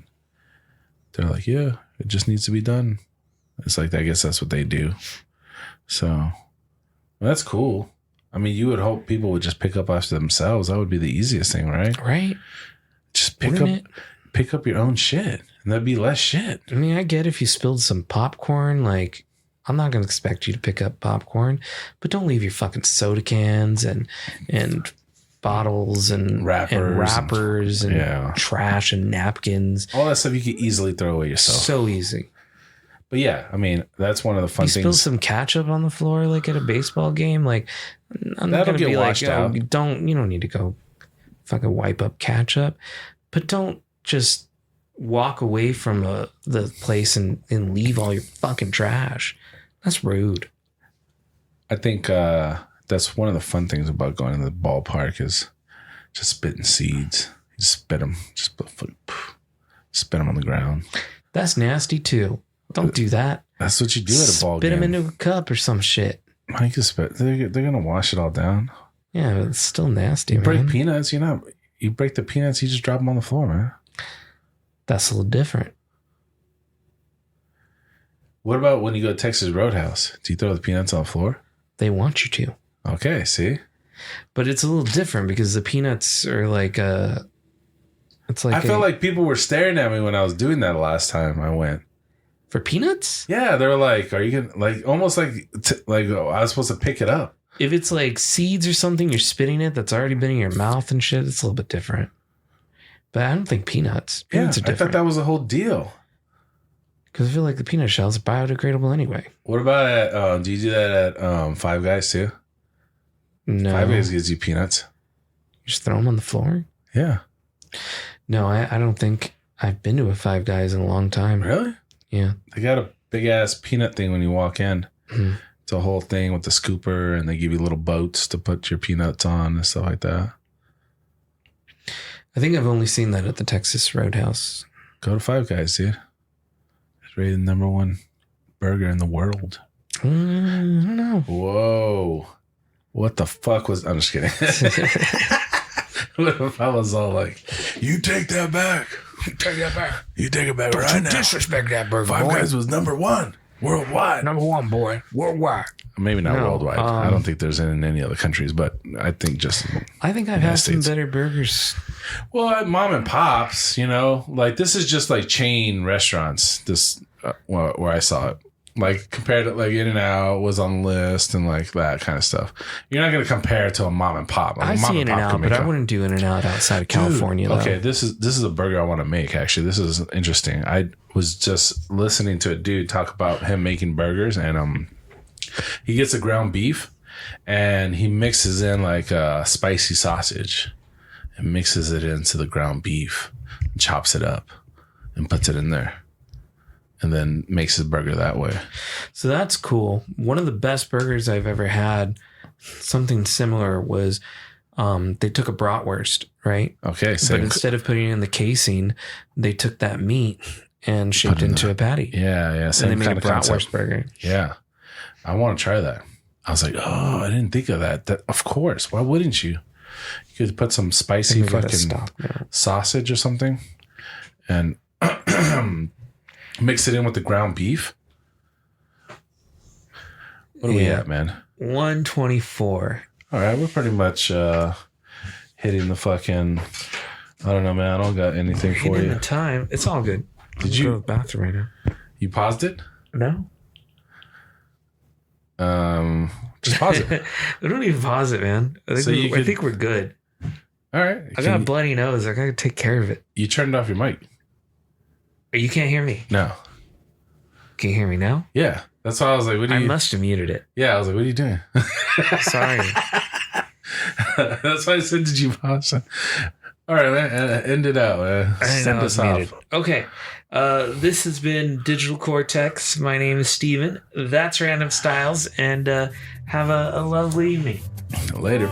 They're like, yeah, it just needs to be done. It's like, I guess that's what they do. So well, that's cool. I mean, you would hope people would just pick up after themselves. That would be the easiest thing, right? Right. Just pick up your own shit, and that'd be less shit. I mean, I get if you spilled some popcorn, like I'm not going to expect you to pick up popcorn, but don't leave your fucking soda cans and bottles and wrappers and trash and napkins. All that stuff you could easily throw away yourself. So easy. But yeah, I mean, that's one of the fun things. You spill some ketchup on the floor, like at a baseball game, like I'm not going to be like, you don't need to go fucking wipe up ketchup, but don't just walk away from the place and leave all your fucking trash. That's rude. I think that's one of the fun things about going to the ballpark is just spitting seeds. You just spit them, spit them on the ground. That's nasty too. Don't do that. That's what you do at a ball game. Spit them into a cup or some shit. I can spit. They're gonna wash it all down. Yeah, but it's still nasty. You man. break peanuts. You break the peanuts. You just drop them on the floor, man. That's a little different. What about when you go to Texas Roadhouse? Do you throw the peanuts on the floor? They want you to. Okay, see. But it's a little different because the peanuts are like it's like I felt like people were staring at me when I was doing that last time I went. For peanuts? Yeah, they were like, "Are you gonna like almost like I was supposed to pick it up?" If it's like seeds or something, you're spitting it that's already been in your mouth and shit. It's a little bit different. But I don't think peanuts. Peanuts are different. I thought that was a whole deal. Because I feel like the peanut shells are biodegradable anyway. What about at? Do you do that at Five Guys too? No. Five Guys gives you peanuts. You just throw them on the floor? Yeah. No, I don't think I've been to a Five Guys in a long time. Really? Yeah. They got a big ass peanut thing when you walk in. Mm-hmm. It's a whole thing with the scooper, and they give you little boats to put your peanuts on and stuff like that. I think I've only seen that at the Texas Roadhouse. Go to Five Guys, dude. It's rated #1 burger in the world. I don't know. Whoa. What the fuck was... I'm just kidding. What if I was all like, you take that back. Take that back. You take it back right now. Disrespect that burger, Five Guys was #1 worldwide. #1, boy. Worldwide. Maybe not worldwide. I don't think there's in any other countries, but I think just... I think I've had some better burgers. Well, at mom and pops, like this is just like chain restaurants. This where I saw it, like compared to like In-N-Out was on the list and like that kind of stuff. You're not going to compare it to a mom and pop. Like I see In-N-Out, but I wouldn't do In-N-Out outside of California. Dude, okay, this is a burger I want to make. Actually, this is interesting. I was just listening to a dude talk about him making burgers, and he gets a ground beef and he mixes in like a spicy sausage and mixes it into the ground beef, and chops it up and puts it in there. And then makes his burger that way. So that's cool. One of the best burgers I've ever had, something similar, was they took a bratwurst, right? Okay. But instead of putting it in the casing, they took that meat and shaped it into a patty. Yeah. And they made a bratwurst burger. Yeah. I want to try that. I was like, oh, I didn't think of that. Of course. Why wouldn't you? You could put some spicy fucking sausage or something and mix it in with the ground beef. What are we at, man? 124. All right, we're pretty much hitting the fucking... I don't know, man. I don't got anything for you. The time. It's all good. Did you go to the bathroom right now? You paused it? No. Just pause it. I don't even pause it, man. I think we're good. All right. I got a bloody nose. I gotta take care of it. You turned off your mic. You can't hear me? No. Can you hear me now? Yeah. That's why I was like, what are you... I must have muted it. Yeah, I was like, what are you doing? Sorry. That's why I said, did you pause it? All right, man. End it out. Send us off. Okay. This has been Digital Cortex. My name is Steven. That's Random Stylez. And have a lovely evening. Later.